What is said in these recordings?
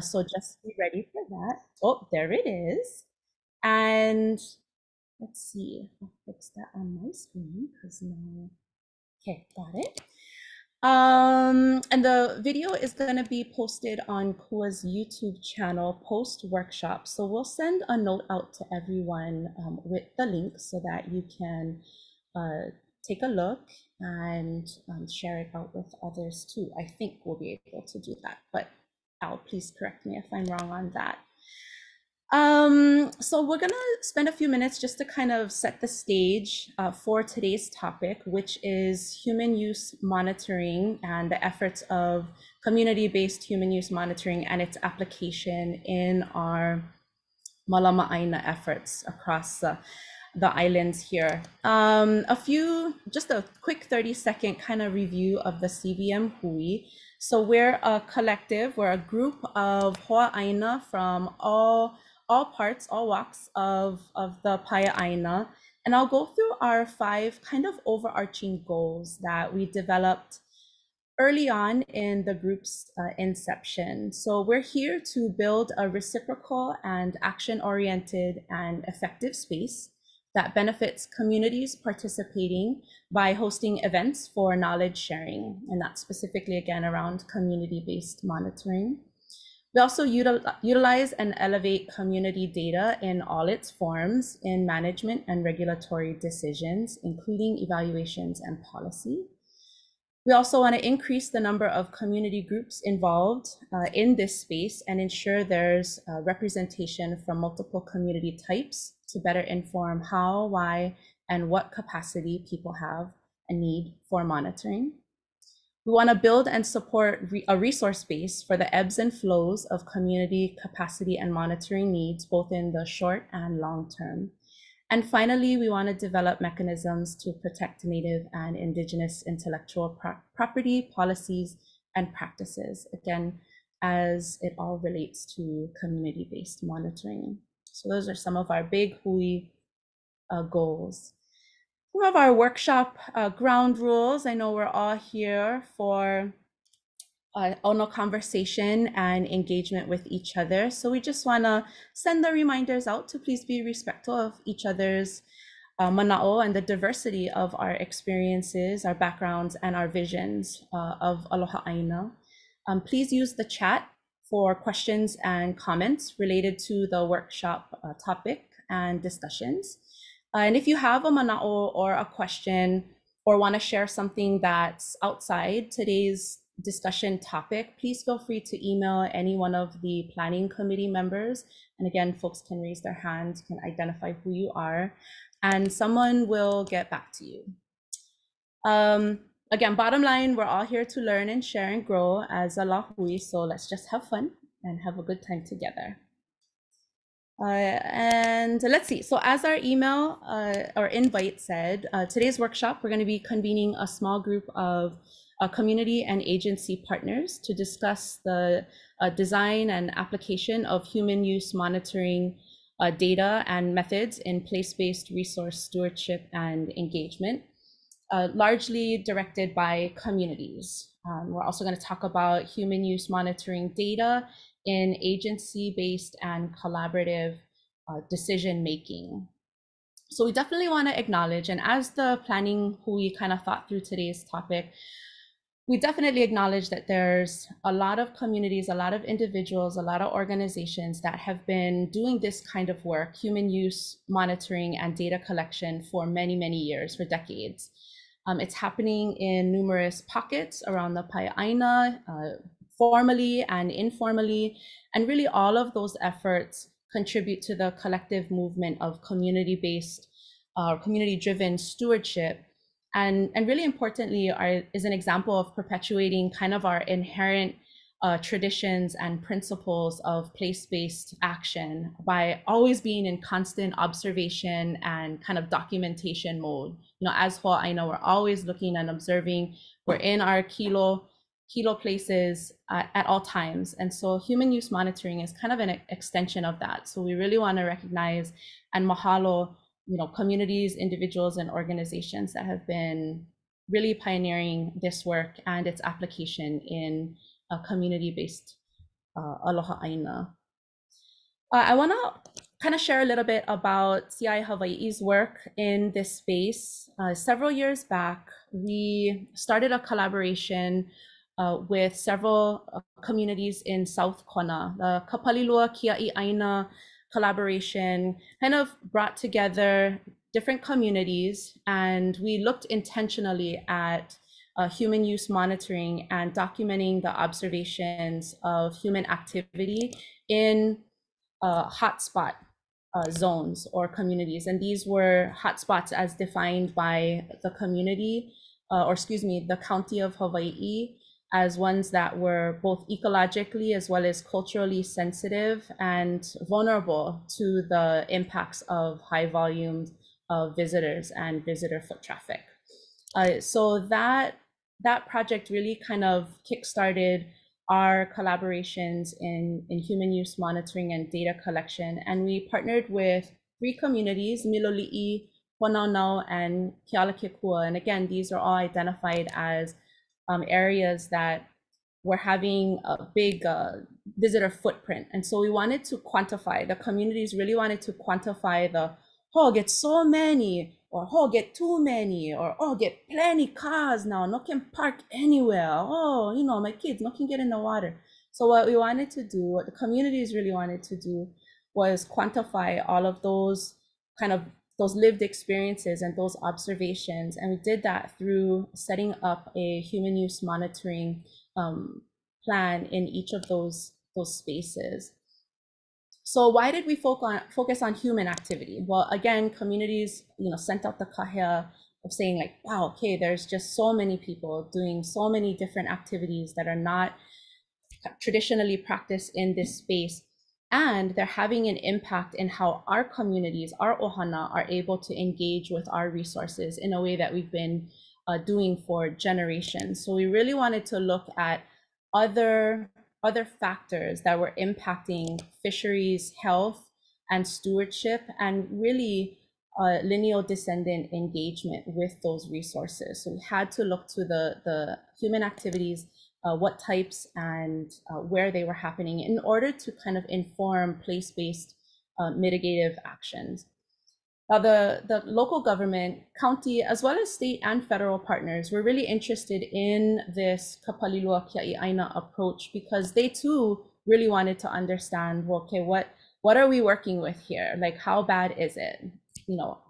So just be ready for that. Oh, there it is. And let's see, I'll fix that on my screen because now, okay, got it. And the video is going to be posted on KUA's YouTube channel post workshop. So we'll send a note out to everyone with the link so that you can take a look and share it out with others too. I think we'll be able to do that, but Al, please correct me if I'm wrong on that. So we're gonna spend a few minutes just to kind of set the stage for today's topic, which is human use monitoring and the efforts of community-based human use monitoring and its application in our Malama'aina efforts across the islands here. Just a quick 30-second kind of review of the CBM Hui. So we're a collective, we're a group of Hawaiʻaina from all parts, all walks of the Paeʻāina. And I'll go through our 5 kind of overarching goals that we developed early on in the group's inception. So we're here to build a reciprocal and action-oriented and effective space that benefits communities participating by hosting events for knowledge sharing, and that's specifically again around community-based monitoring. We also utilize and elevate community data in all its forms in management and regulatory decisions, including evaluations and policy. We also want to increase the number of community groups involved in this space and ensure there's representation from multiple community types to better inform how, why, and what capacity people have a need for monitoring. We want to build and support a resource base for the ebbs and flows of community capacity and monitoring needs, both in the short and long term. And finally, we want to develop mechanisms to protect Native and Indigenous intellectual property policies and practices, again, as it all relates to community-based monitoring. So those are some of our big Hui goals. Some of our workshop ground rules. I know we're all here for ono conversation and engagement with each other. So we just want to send the reminders out to please be respectful of each other's mana'o and the diversity of our experiences, our backgrounds, and our visions of Aloha Aina. Please use the chat for questions and comments related to the workshop topic and discussions. And if you have a mana'o or a question or want to share something that's outside today's discussion topic, please feel free to email any one of the planning committee members. And again, folks can raise their hands, can identify who you are, and someone will get back to you. Again, bottom line, we're all here to learn and share and grow as a Hui, so let's just have fun and have a good time together. And let's see, so as our email or invite said, today's workshop, we're going to be convening a small group of community and agency partners to discuss the design and application of human use monitoring data and methods in place-based resource stewardship and engagement, largely directed by communities. We're also going to talk about human use monitoring data in agency-based and collaborative decision-making. So we definitely want to acknowledge, and as the planning Hui kind of thought through today's topic, we definitely acknowledge that there's a lot of communities, a lot of individuals, a lot of organizations that have been doing this kind of work, human use monitoring and data collection for many, many years, for decades. It's happening in numerous pockets around the Paeʻāina, formally and informally, and really all of those efforts contribute to the collective movement of community-based, community-driven stewardship. And really importantly, is an example of perpetuating kind of our inherent traditions and principles of place-based action by always being in constant observation and kind of documentation mode. You know, as Hawaiʻaina, we're always looking and observing. We're in our kilo places at all times. And so human use monitoring is kind of an extension of that. So we really want to recognize and mahalo, you know, communities, individuals, and organizations that have been really pioneering this work and its application in community-based ʻAlohaʻaina. I want to kind of share a little bit about CI Hawaii's work in this space. Several years back, we started a collaboration with several communities in South Kona. The Kapalilua Kiaʻāina collaboration kind of brought together different communities, and we looked intentionally at human use monitoring and documenting the observations of human activity in hotspot zones or communities. And these were hotspots as defined by the community, or excuse me, the county of Hawaii, as ones that were both ecologically as well as culturally sensitive and vulnerable to the impacts of high volumes of visitors and visitor foot traffic. So that project really kind of kickstarted our collaborations in human use monitoring and data collection. And we partnered with 3 communities, Miloli'i, Honaunau, and Kealakekua. And again, these are all identified as areas that were having a big visitor footprint. And so we wanted to quantify, the communities really wanted to quantify the, oh, get so many, or oh, get too many, or oh, get plenty cars now, no can park anywhere. Oh, you know, my kids, no can get in the water. So what we wanted to do, what the communities really wanted to do, was quantify all of those kind of those lived experiences and those observations. And we did that through setting up a human use monitoring plan in each of those spaces. So why did we focus on human activity? Well, again, communities, sent out the kahea of saying like, wow, okay, there's just so many people doing so many different activities that are not traditionally practiced in this space. And they're having an impact in how our communities, our ohana, are able to engage with our resources in a way that we've been doing for generations. So we really wanted to look at other factors that were impacting fisheries health and stewardship, and really lineal descendant engagement with those resources. So we had to look to the human activities, what types and where they were happening, in order to kind of inform place-based mitigative actions. Now, the local government, county, as well as state and federal partners were really interested in this Kapalilua Kiaʻāina approach, because they too really wanted to understand, well, okay, what are we working with here? Like, how bad is it?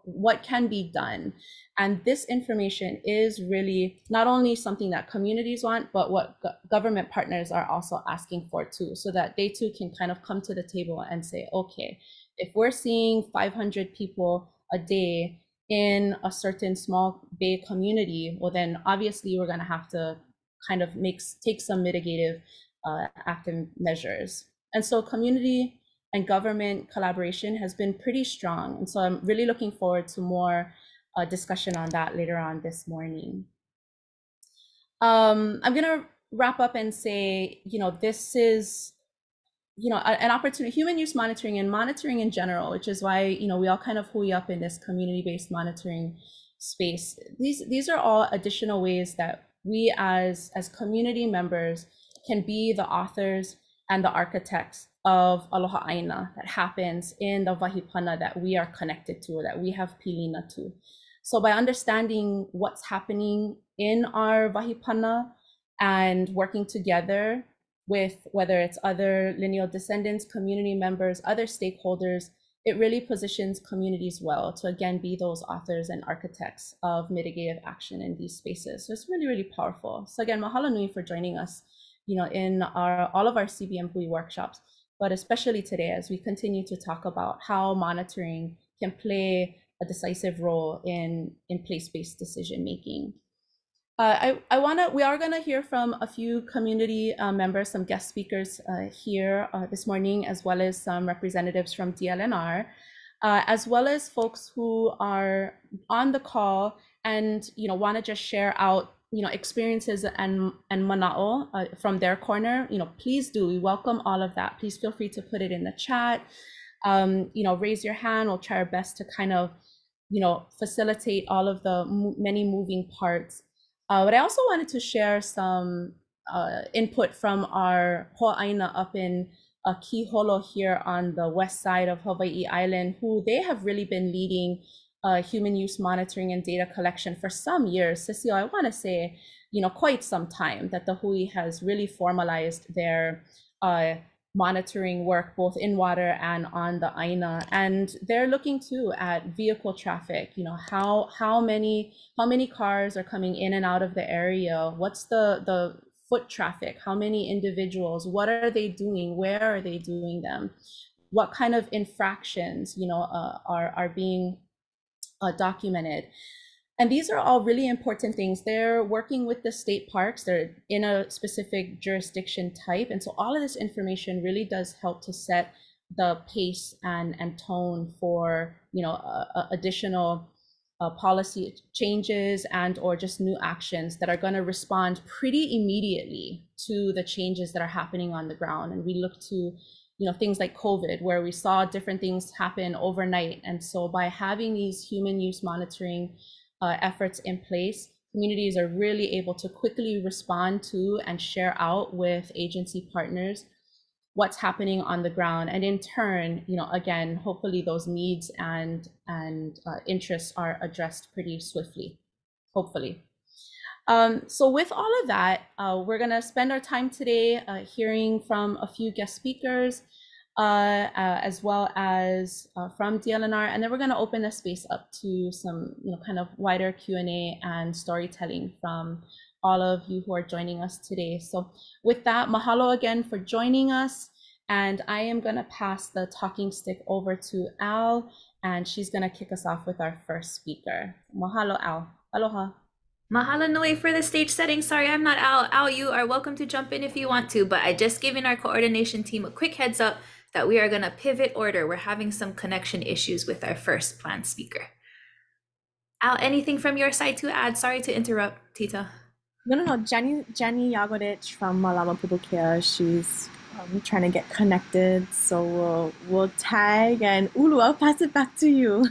What can be done? And this information is really not only something that communities want, but what government partners are also asking for too, so that they too can kind of come to the table and say, okay, if we're seeing 500 people a day in a certain small bay community, well, then obviously we're going to have to kind of take some mitigative active measures. And so community and government collaboration has been pretty strong. And so I'm really looking forward to more discussion on that later on this morning. I'm going to wrap up and say, this is, an opportunity, human use monitoring and monitoring in general, which is why, we all kind of hui up in this community-based monitoring space. These are all additional ways that we as community members can be the authors and the architects of alohaʻaina that happens in the wahipana that we are connected to, or that we have pilina to. So by understanding what's happening in our wahipana and working together with whether it's other lineal descendants, community members, other stakeholders, it really positions communities well to again be those authors and architects of mitigative action in these spaces. So it's really, really powerful. So again, mahalo nui for joining us, in all of our CBM Hui workshops, but especially today as we continue to talk about how monitoring can play a decisive role in place-based decision making. We are gonna hear from a few community members, some guest speakers here this morning, as well as some representatives from DLNR, as well as folks who are on the call and want to just share out experiences and mana'o from their corner. Please do. We welcome all of that. Please feel free to put it in the chat. Raise your hand. We'll try our best to kind of facilitate all of the many moving parts. But I also wanted to share some input from our Kuaʻāina up in Kiholo here on the west side of Hawaii Island, who they have really been leading human use monitoring and data collection for some years. Cecile, I want to say, quite some time that the Hui has really formalized their monitoring work both in water and on the Aina, and they're looking too at vehicle traffic. How many cars are coming in and out of the area? What's the foot traffic? How many individuals? What are they doing? Where are they doing them? What kind of infractions are being documented? And these are all really important things. They're working with the state parks. They're in a specific jurisdiction type. And so all of this information really does help to set the pace and tone for, additional policy changes and or just new actions that are going to respond pretty immediately to the changes that are happening on the ground. And we look to, things like COVID, where we saw different things happen overnight. And so by having these human use monitoring efforts in place, communities are really able to quickly respond to and share out with agency partners what's happening on the ground. And in turn, again, hopefully those needs and interests are addressed pretty swiftly, hopefully. So with all of that, we're gonna spend our time today hearing from a few guest speakers, as well as from DLNR, and then we're going to open the space up to some, kind of wider Q&A and storytelling from all of you who are joining us today. So with that, mahalo again for joining us, and I am going to pass the talking stick over to Al, and she's going to kick us off with our first speaker. Mahalo, Al. Aloha. Mahalo nui for the stage setting. Sorry, I'm not Al. Al, you are welcome to jump in if you want to, but I just giving our coordination team a quick heads up that we are going to pivot order. We're having some connection issues with our first planned speaker. Al, anything from your side to add? Sorry to interrupt, Tita. No. Jenny Jagodich from Malama Pudukea. She's trying to get connected, so we'll tag, and Ulu, I'll pass it back to you.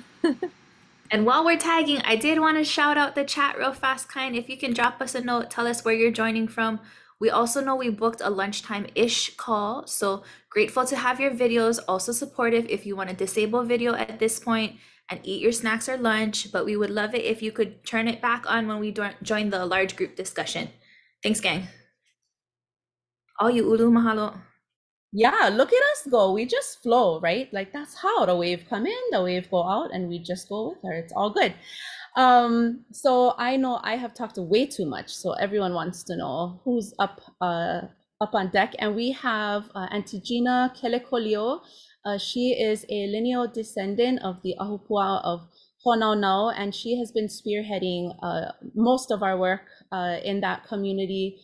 And while we're tagging, I did want to shout out the chat real fast, Kind. If you can drop us a note, tell us where you're joining from. We also know we booked a lunchtime-ish call, so grateful to have your videos. Also supportive if you want to disable video at this point and eat your snacks or lunch, but we would love it if you could turn it back on when we join the large group discussion. Thanks, gang. All you Ulu, mahalo. Yeah, look at us go. We just flow, right? Like that's how the wave come in, the wave go out, and we just go with her. It's all good. So I know I have talked way too much, so everyone wants to know who's up on deck, and we have Auntie Gina Kelekolio. She is a lineal descendant of the Ahupuaʻa of Honaunau, and she has been spearheading most of our work in that community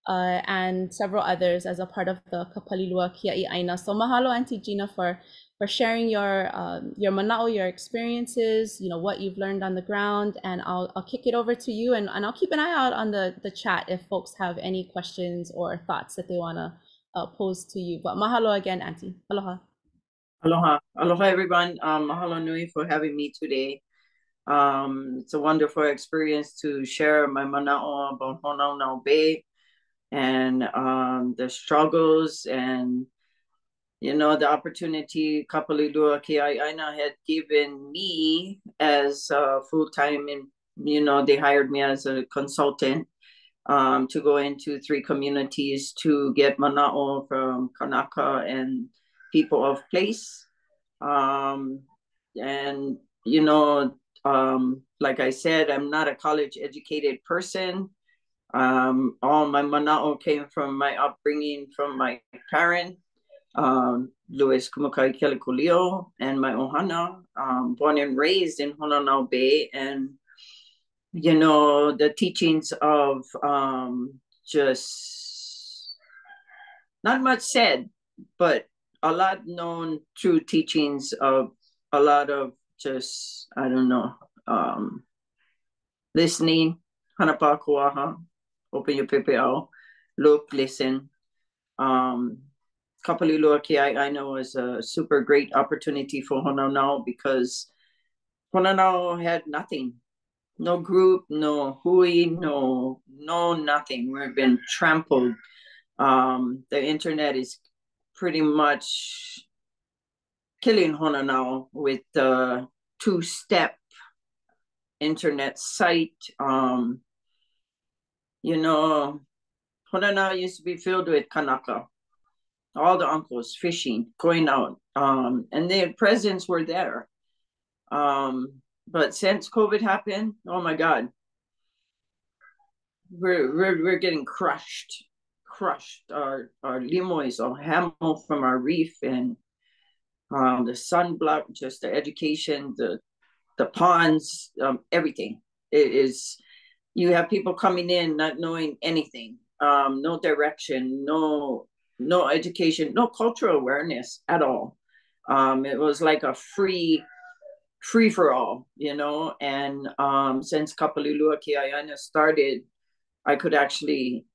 and several others as a part of the Kapalilua Kiaʻāina. So mahalo, Auntie Gina, for sharing your mana'o, your experiences, what you've learned on the ground, and I'll kick it over to you, and I'll keep an eye out on the chat if folks have any questions or thoughts that they want to pose to you. But mahalo again, Auntie. Aloha. Aloha. Aloha, everyone. Mahalo nui for having me today. It's a wonderful experience to share my mana'o about Honaunau Bay and the struggles and the opportunity Kapalilua Kiaʻāina had given me as full-time, and they hired me as a consultant to go into 3 communities to get mana'o from Kanaka and people of place. And like I said, I'm not a college educated person. All my mana'o came from my upbringing from my parent, Louis Kumukai Kelekolio, and my ohana, born and raised in Honaunau Bay. And the teachings of just not much said, but a lot known true teachings of a lot of just, I don't know, listening, hanapa kuaha, open your pepe'au, look, listen. Kapalilua Kiaʻāina was a super great opportunity for Honaunau because Honaunau had nothing. No group, no hui, no nothing. We've been trampled. The internet is pretty much killing Hona now with the two-step internet site. You know, Hona now used to be filled with Kanaka. All the uncles fishing, going out, and their presents were there. But since COVID happened, oh my God, we're getting crushed. Our limo is all hammered from our reef, and the sunblock, just the education, the ponds, everything. It is, you have people coming in not knowing anything, no direction, no education, no cultural awareness at all. It was like a free for all, you know. And since Kapalilua Kuaʻāina started, I could actually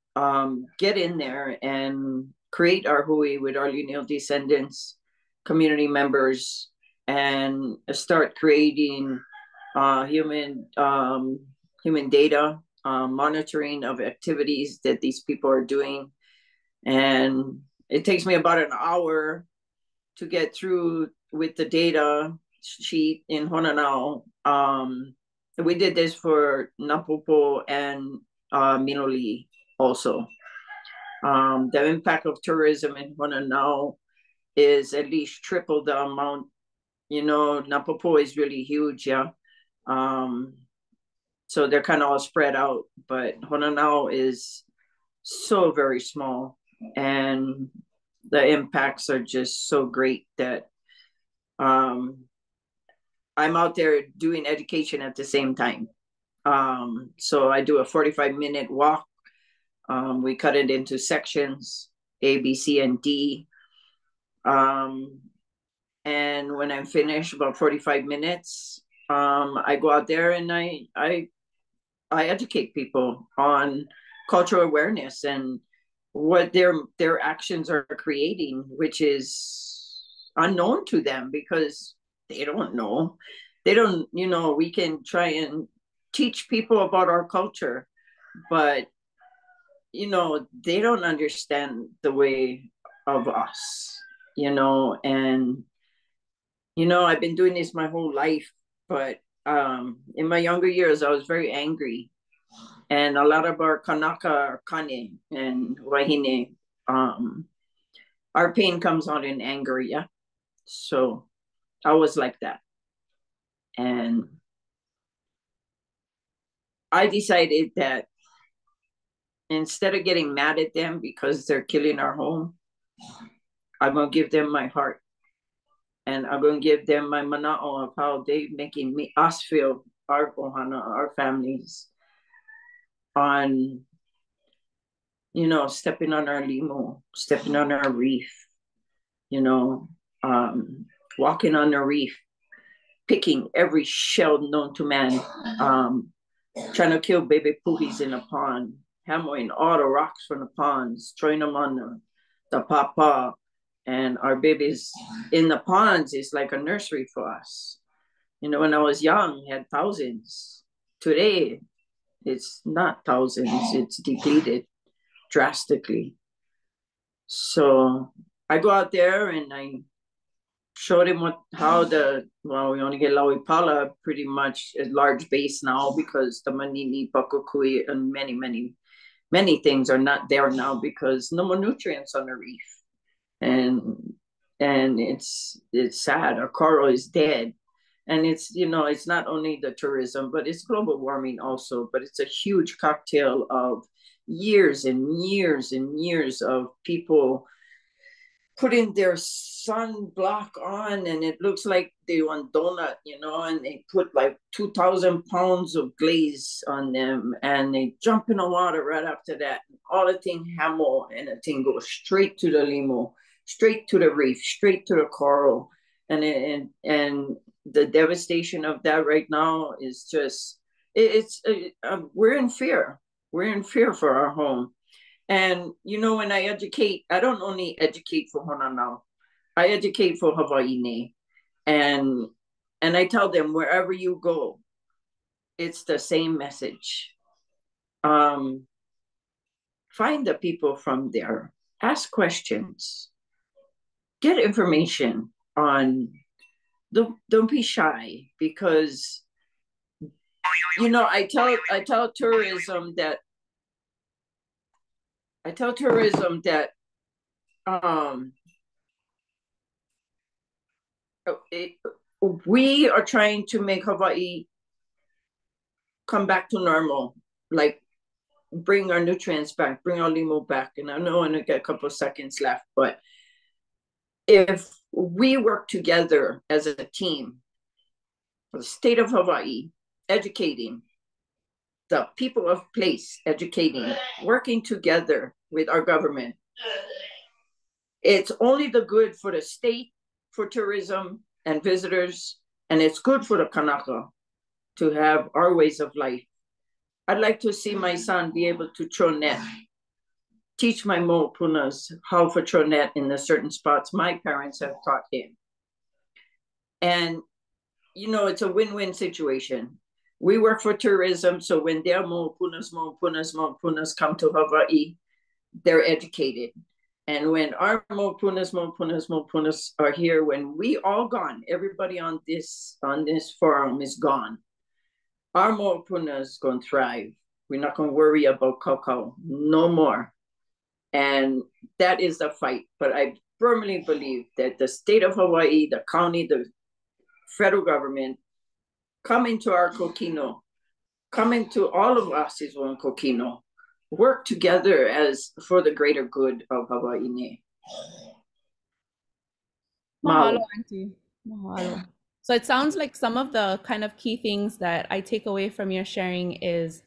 get in there and create our hui with our lineal descendants, community members, and start creating human data, monitoring of activities that these people are doing. And it takes me about an hour to get through with the data sheet in Honanao. We did this for Napopo and Minoli also. The impact of tourism in Honanao is at least triple the amount. You know, Napopo is really huge, yeah. So they're kind of all spread out, but Honanao is so very small, and the impacts are just so great that I'm out there doing education at the same time. So I do a 45-minute walk. We cut it into sections, A, B, C, and D. And when I'm finished, about 45 minutes, I go out there and I educate people on cultural awareness and what their actions are creating, which is unknown to them because they don't know. They don't, you know, we can try and teach people about our culture, but, you know, they don't understand the way of us, you know. And, you know, I've been doing this my whole life, but in my younger years, I was very angry. And a lot of our Kanaka, Kane, and Wahine, our pain comes out in anger, yeah. So I was like that. And I decided that instead of getting mad at them because they're killing our home, I'm going to give them my heart. And I'm going to give them my mana'o of how they making us feel, our ohana, our families, on, you know, stepping on our limo, stepping on our reef, you know, walking on the reef, picking every shell known to man, trying to kill baby puhis in a pond, hammering all the rocks from the ponds, throwing them on the papa. And our babies in the ponds is like a nursery for us. You know, when I was young, we had thousands. Today, it's not thousands, it's depleted drastically. So I go out there and I showed him how we only get Lauipala pretty much a large base now because the Manini, Pakokui, and many things are not there now because no more nutrients on the reef. And it's sad. Our coral is dead. And it's, you know, it's not only the tourism, but it's global warming also. But it's a huge cocktail of years and years and years of people putting their sunblock on, and it looks like they want donut, you know, and they put like 2,000 pounds of glaze on them, and they jump in the water right after that. All the thing hamo, and the thing goes straight to the limo, straight to the reef, straight to the coral, and the devastation of that right now is just we're in fear. We're in fear for our home. And, you know, when I educate, I don't only educate for Honanao, I educate for Hawaii. And I tell them, wherever you go, it's the same message. Find the people from there, ask questions, get information on, don't be shy, because I tell tourism that we are trying to make Hawaii come back to normal, like bring our nutrients back, bring our limo back. And I know I only got a couple of seconds left, but if we work together as a team, the state of Hawaii, educating, the people of place educating, working together with our government, it's only the good for the state, for tourism and visitors, and it's good for the Kanaka to have our ways of life. I'd like to see my son be able to throw net, teach my mo'opunas how to throw net in the certain spots my parents have taught him. And, it's a win-win situation. We work for tourism, so when their mo'opunas come to Hawaii, they're educated. And when our mo'opunas are here, when we all gone, everybody on this forum is gone, our mo'opunas going to thrive. We're not going to worry about kakao no more. And that is the fight. But I firmly believe that the state of Hawaii, the county, the federal government, come into our kokino, come into all of us is one kokino, work together as for the greater good of Hawaii. Mahalo, Auntie. Mahalo. So it sounds like some of the kind of key things that I take away from your sharing is,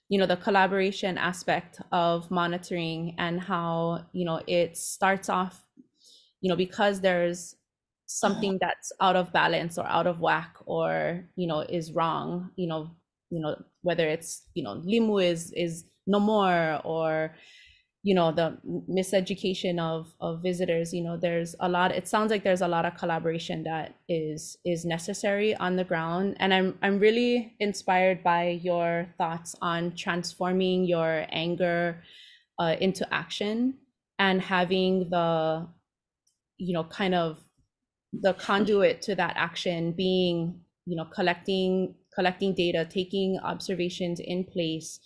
the collaboration aspect of monitoring, and how, it starts off, because there's something that's out of balance or out of whack, or, is wrong, whether it's, limu is no more, or, the miseducation of visitors, there's a lot, it sounds like there's a lot of collaboration that is necessary on the ground. And I'm really inspired by your thoughts on transforming your anger into action, and having the, kind of the conduit to that action being, collecting data, taking observations in place,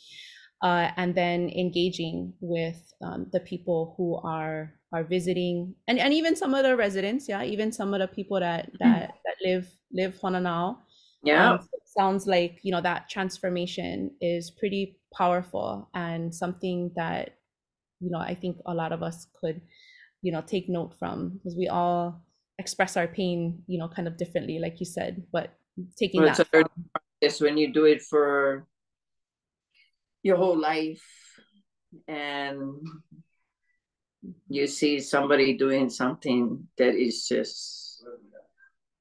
and then engaging with the people who are visiting, and even some of the residents, even some of the people that live Honolulu. Yeah. It sounds like, that transformation is pretty powerful, and something that, I think a lot of us could, take note from, because we all express our pain, kind of differently, like you said, but taking that from it's when you do it for your whole life, and you see somebody doing something that is just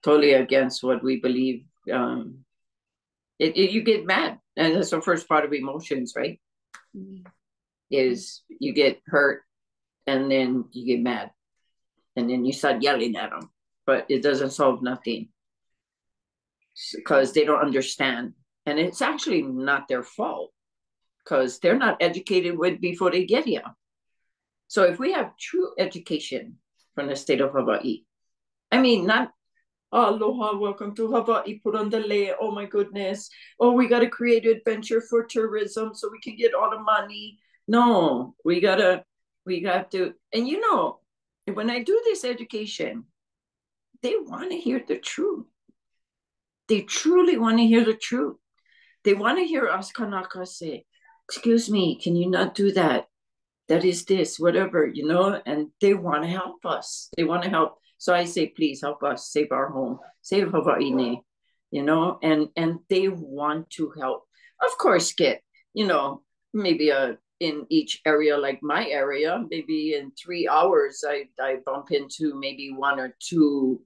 totally against what we believe, you get mad. And that's the first part of emotions, right? Is you get hurt, and then you get mad, and then you start yelling at them, but it doesn't solve nothing, because they don't understand. And it's actually not their fault, because they're not educated with before they get here. So if we have true education from the state of Hawaii, I mean, not, oh, aloha, welcome to Hawaii, put on the lei, oh my goodness, oh, we got to create adventure for tourism so we can get all the money. No, we got to, and when I do this education, they want to hear the truth. They truly want to hear the truth. They want to hear us Kanaka say, excuse me, can you not do that? That is this, whatever, and they want to help us. They want to help. So I say, please help us save our home, save Hawaii, and they want to help. Of course, get, maybe in each area, like my area, maybe in 3 hours, I bump into maybe one or two.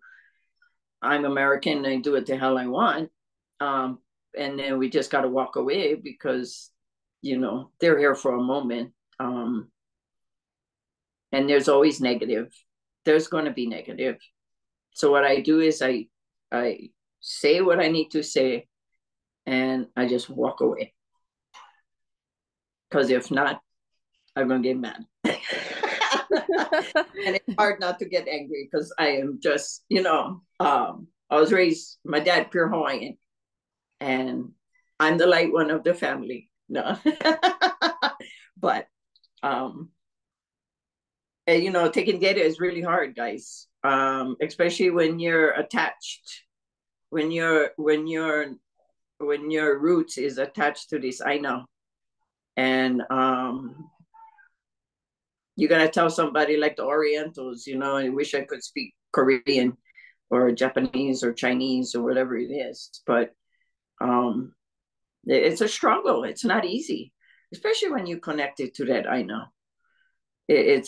I'm American, I do what the hell I want. And then we just got to walk away, because, they're here for a moment. And there's always negative. There's going to be negative. So what I do is I say what I need to say, and I just walk away. Because if not, I'm going to get mad. And it's hard not to get angry because I am just, I was raised, my dad, pure Hawaiian, and I'm the light one of the family. No. But, and, taking data is really hard, guys, especially when you're attached, when your roots is attached to this ʻAina. And you gotta tell somebody like the Orientals, I wish I could speak Korean or Japanese or Chinese or whatever it is, but it's a struggle. It's not easy, especially when you connect it to that ʻAina. It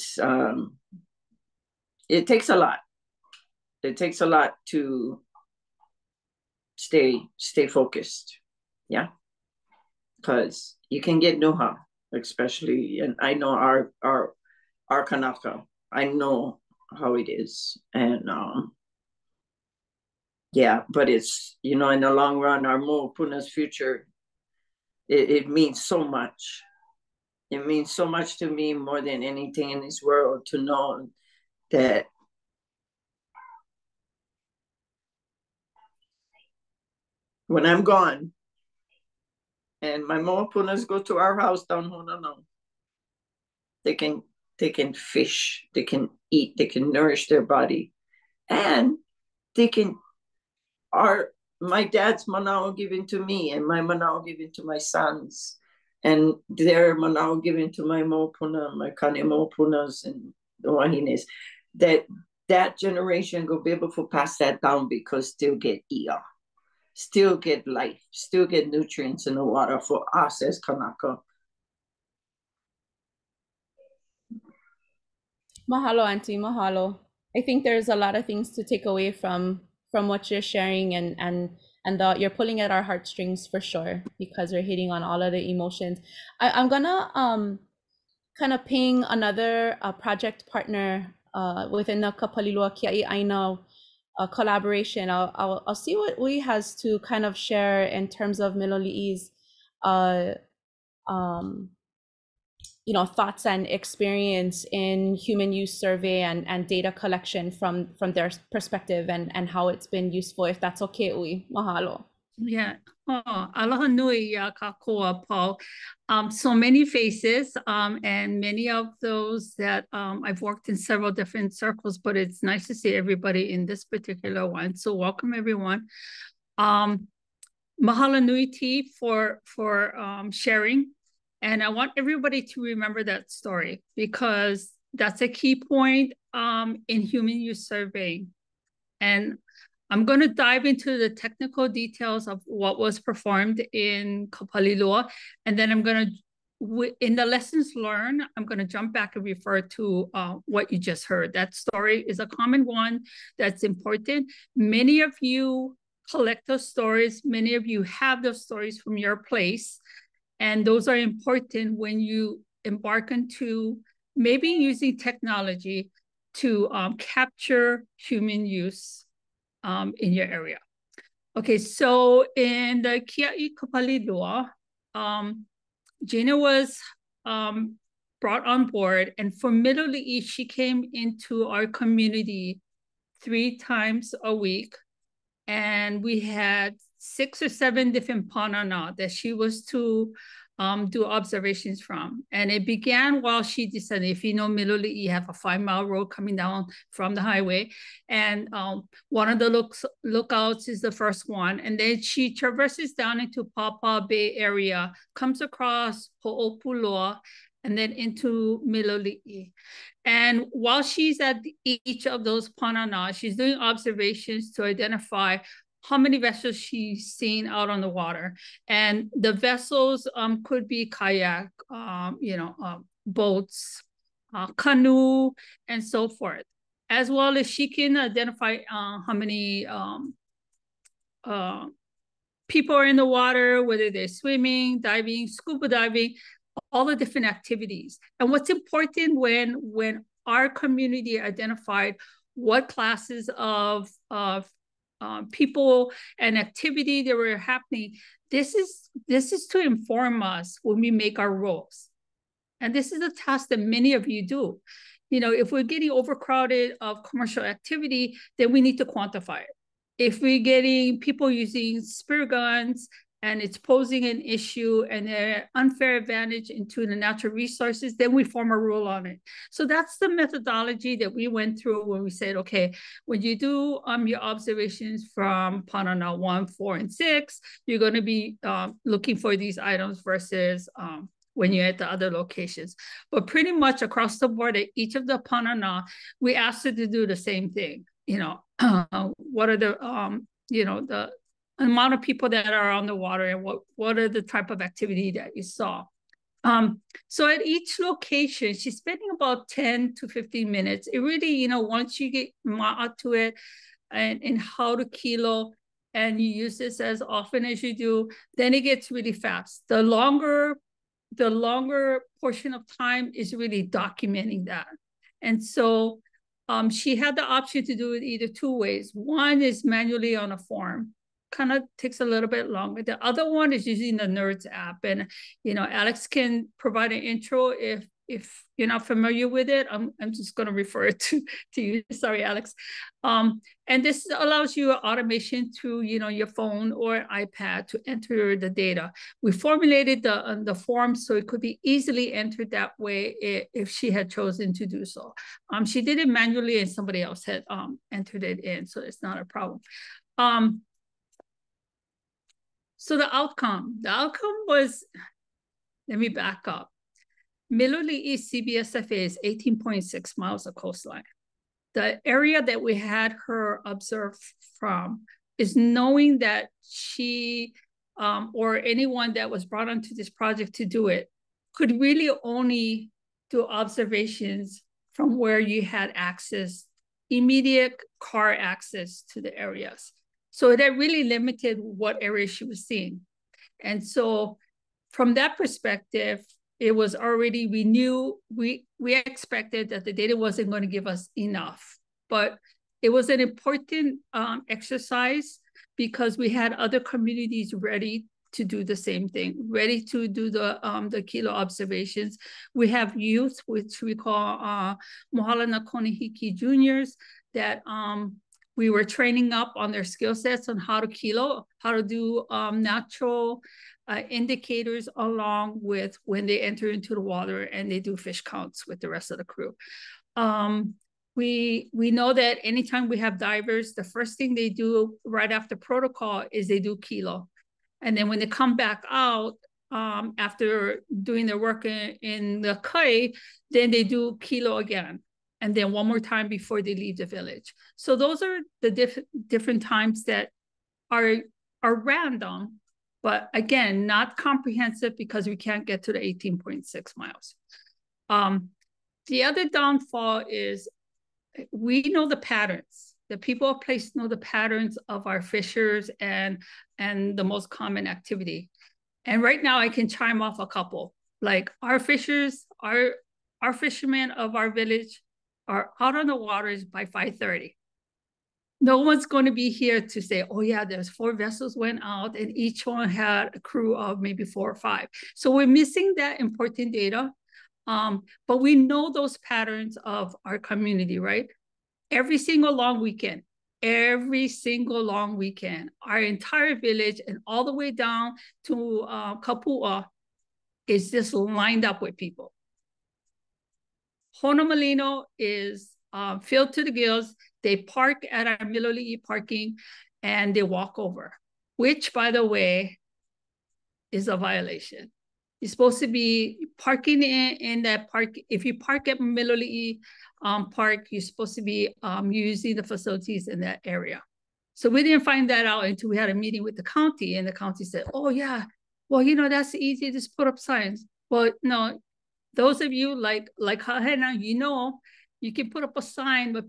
takes a lot. It takes a lot to stay focused, yeah, because you can get nuha, especially, and I know our Kanaka. I know how it is, and yeah, but it's, in the long run, our mo'opuna's future, it means so much. It means so much to me, more than anything in this world, to know that when I'm gone and my mo'opunas go to our house down Honolulu, they can fish, they can eat, they can nourish their body, and they can, my dad's manao given to me, and my manao given to my sons, and their manao given to my mo'opuna, my kane mo'opunas and the wahines, that generation will be able to pass that down, because still get ia, still get life, still get nutrients in the water for us as Kanaka. Mahalo, Auntie. Mahalo. I think there's a lot of things to take away from what you're sharing, and you're pulling at our heartstrings for sure, because we're hitting on all of the emotions. I'm gonna kind of ping another project partner within the Kapalilua Kiaʻāina collaboration. I'll see what Hui has to kind of share in terms of Miloli'i's thoughts and experience in human use survey and data collection from their perspective, and how it's been useful, if that's okay, Hui. Mahalo. Yeah. Oh, aloha nui ya kākoa, Paul. So many faces, and many of those that I've worked in several different circles, but it's nice to see everybody in this particular one. So welcome, everyone. Mahalo nui T for sharing. And I want everybody to remember that story, because that's a key point in human use surveying. And I'm going to dive into the technical details of what was performed in Kapalilua. And then I'm going to, in the lessons learned, I'm going to jump back and refer to what you just heard. That story is a common one that's important. Many of you collect those stories. Many of you have those stories from your place. And those are important when you embark into maybe using technology to capture human use in your area. Okay, so in the Kiaʻi Kapalilua, Gina was brought on board, and for Miloli'i, she came into our community 3 times a week, and we had 6 or 7 different panana that she was to do observations from. And it began while she descended. If you know Miloli'i, you have a 5-mile road coming down from the highway. And one of the lookouts is the first one. And then she traverses down into Papa Bay area, comes across Ho'opuloa, and then into Miloli'i. And while she's at each of those panana, she's doing observations to identify how many vessels she's seen out on the water. And the vessels could be kayak, boats, canoe, and so forth. As well as she can identify how many people are in the water, whether they're swimming, diving, scuba diving, all the different activities. And what's important when our community identified what classes of people and activity that were happening. This is to inform us when we make our rules. And this is a task that many of you do. You know, if we're getting overcrowded of commercial activity, then we need to quantify it. If we're getting people using spear guns and it's posing an issue and an unfair advantage into the natural resources, then we form a rule on it. So that's the methodology that we went through when we said, okay, when you do your observations from Paeʻāina 1, 4, and 6, you're going to be looking for these items versus when you're at the other locations. But pretty much across the board at each of the Paeʻāina, we asked it to do the same thing. You know, what are the, you know, the amount of people that are on the water and what are the type of activity that you saw. So at each location, she's spending about 10 to 15 minutes. It really, you know, once you get ma'a to it and how to kilo, and you use this as often as you do, then it gets really fast. The longer portion of time is really documenting that. And so she had the option to do it either two ways. One is manually on a form, kind of takes a little bit longer. The other one is using the NERDS app. And, you know, Alex can provide an intro if you're not familiar with it. I'm just going to refer it to you. Sorry, Alex. And this allows you automation through, you know, your phone or iPad to enter the data. We formulated the form so it could be easily entered that way if she had chosen to do so. She did it manually and somebody else had entered it in, so it's not a problem. So the outcome was, let me back up. Miloli'i CBSFA is 18.6 miles of coastline. The area that we had her observe from is knowing that she or anyone that was brought onto this project to do it could really only do observations from where you had access, immediate car access to the areas. So that really limited what area she was seeing. And so from that perspective, it was already, we knew, we expected that the data wasn't going to give us enough, but it was an important exercise because we had other communities ready to do the same thing, ready to do the kilo observations. We have youth, which we call Mohalana Konehiki Juniors, that we were training up on their skill sets on how to kilo, how to do natural indicators along with when they enter into the water and they do fish counts with the rest of the crew. We know that anytime we have divers, the first thing they do right after protocol is they do kilo. And then when they come back out after doing their work in the kai, then they do kilo again. And then one more time before they leave the village. So those are the different times that are random, but again, not comprehensive because we can't get to the 18.6 miles. The other downfall is we know the patterns. The people of place know the patterns of our fishers and the most common activity. And right now I can chime off a couple. Like our fishers, our fishermen of our village are out on the waters by 5:30. No one's going to be here to say, oh yeah, there's 4 vessels went out and each one had a crew of maybe 4 or 5. So we're missing that important data. But we know those patterns of our community, right? Every single long weekend, our entire village and all the way down to Kapua is just lined up with people. Honomalino is filled to the gills. They park at our Miloli'i parking and they walk over, which, by the way, is a violation. You're supposed to be parking in that park. If you park at Miloli'i Park, you're supposed to be using the facilities in that area. So we didn't find that out until we had a meeting with the county, and the county said, oh yeah, well, you know, that's easy, just put up signs. Well, no, those of you like Hahena, you know, you can put up a sign, but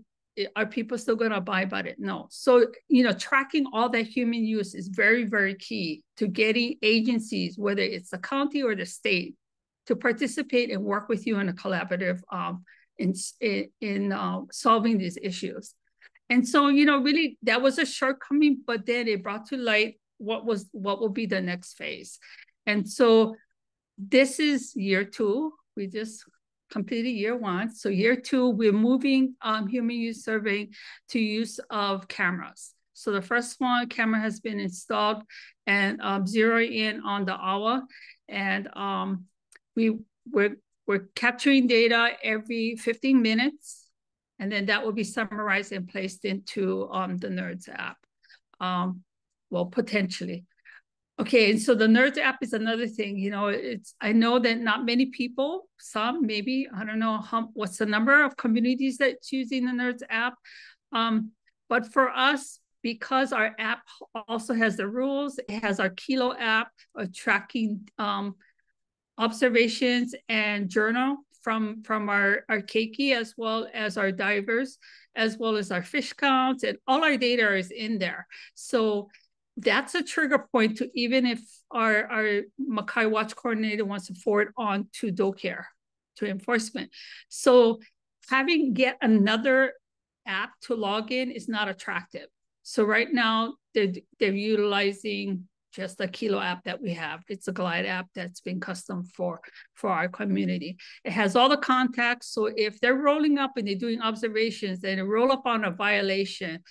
are people still going to abide by it? No. So, you know, tracking all that human use is very, very key to getting agencies, whether it's the county or the state, to participate and work with you in a collaborative in solving these issues. And so, you know, really that was a shortcoming, but then it brought to light what will be the next phase. And so this is year 2. We just completed year 1. So year 2, we're moving human use surveying to use of cameras. So the first one camera has been installed and zeroing in on the ʻAuamo. And we're capturing data every 15 minutes. And then that will be summarized and placed into the NERDS app. Well, potentially. Okay, and so the NERDS app is another thing. You know, I know that not many people, some maybe, I don't know what's the number of communities that's using the NERDS app. But for us, because our app also has the rules, it has our Kilo app, tracking observations and journal from our keiki, as well as our divers, as well as our fish counts, and all our data is in there. So that's a trigger point to, even if our Makai Watch coordinator wants to forward on to DoCare, to enforcement. So having yet another app to log in is not attractive. So right now they're utilizing just the Kilo app that we have. It's a Glide app that's been custom for our community. It has all the contacts. So if they're rolling up and they're doing observations and they roll up on a violation,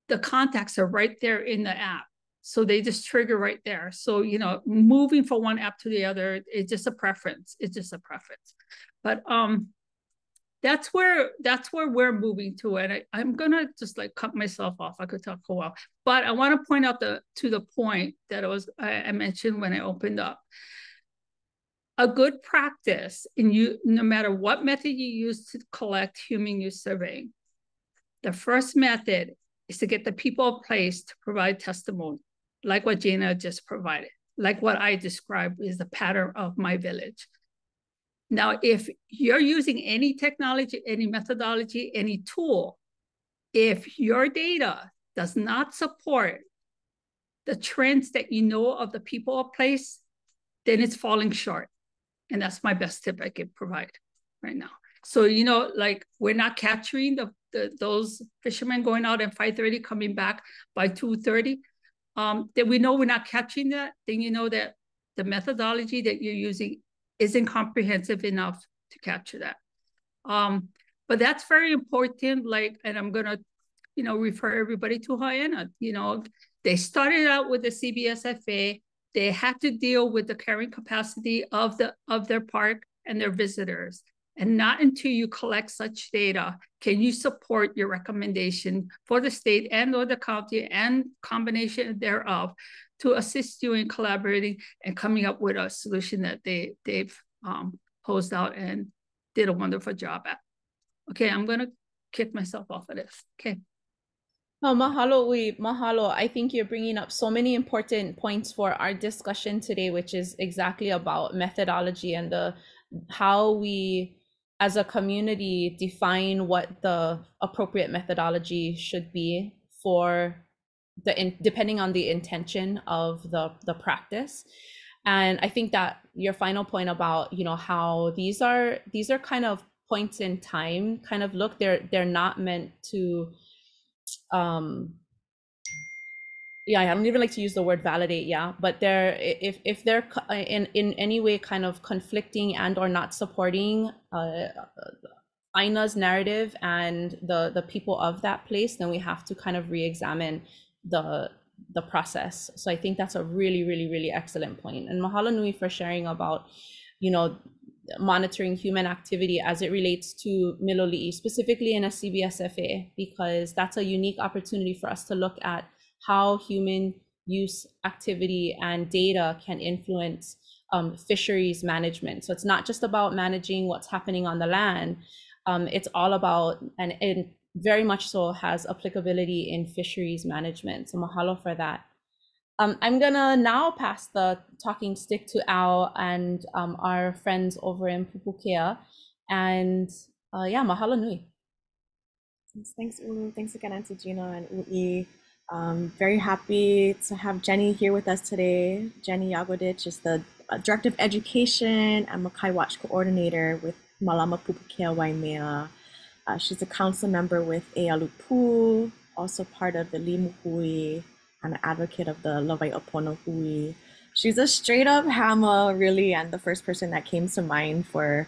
the contacts are right there in the app. So they just trigger right there. So, you know, moving from one app to the other, it's just a preference. It's just a preference. But that's where we're moving to. And I'm gonna just like cut myself off. I could talk for a while, but I want to point out to the point that I mentioned when I opened up. A good practice no matter what method you use to collect human use surveying, the first method is to get the people place to provide testimony, like what Gina just provided, like what I described is the pattern of my village. Now, if you're using any technology, any methodology, any tool, if your data does not support the trends that you know of the people or place, then it's falling short. And that's my best tip I can provide right now. So, you know, like we're not capturing those fishermen going out at 5:30, coming back by 2:30. That we know we're not catching that, then you know that the methodology that you're using isn't comprehensive enough to capture that. But that's very important. Like, and I'm gonna, you know, refer everybody to Hawaiʻi. You know, they started out with the CBSFA. They had to deal with the carrying capacity of their park and their visitors. And not until you collect such data can you support your recommendation for the state and or the county and combination thereof to assist you in collaborating and coming up with a solution that they've posed out and did a wonderful job at. Okay, I'm gonna kick myself off of this. Okay. Oh, mahalo, mahalo. I think you're bringing up so many important points for our discussion today, which is exactly about methodology and how we, as a community, define what the appropriate methodology should be for depending on the intention of the practice. And I think that your final point about, you know, how these are kind of points in time, kind of look, they're not meant to yeah, I don't even like to use the word validate, yeah, but if they're in any way kind of conflicting and or not supporting Aina's narrative and the people of that place, then we have to kind of re-examine the process. So I think that's a really, really, really excellent point. And mahalo nui for sharing about, you know, monitoring human activity as it relates to Miloli'i, specifically in a CBSFA, because that's a unique opportunity for us to look at how human use activity and data can influence fisheries management. So it's not just about managing what's happening on the land, it's all about, and it very much so has applicability in fisheries management. So mahalo for that. I'm gonna now pass the talking stick to Al and our friends over in Pupukea. And yeah, mahalo nui. Thanks, Ulu. Thanks again, Auntie Gina and Ui. Very happy to have Jenny here with us today. Jenny Yagodich is the Director of Education and Makai Watch Coordinator with Malama Pupukea Waimea. She's a council member with Ahupuaʻa, also part of the Limu Hui, and an advocate of the Hawaiʻi Hui. She's a straight up hammer, really, and the first person that came to mind for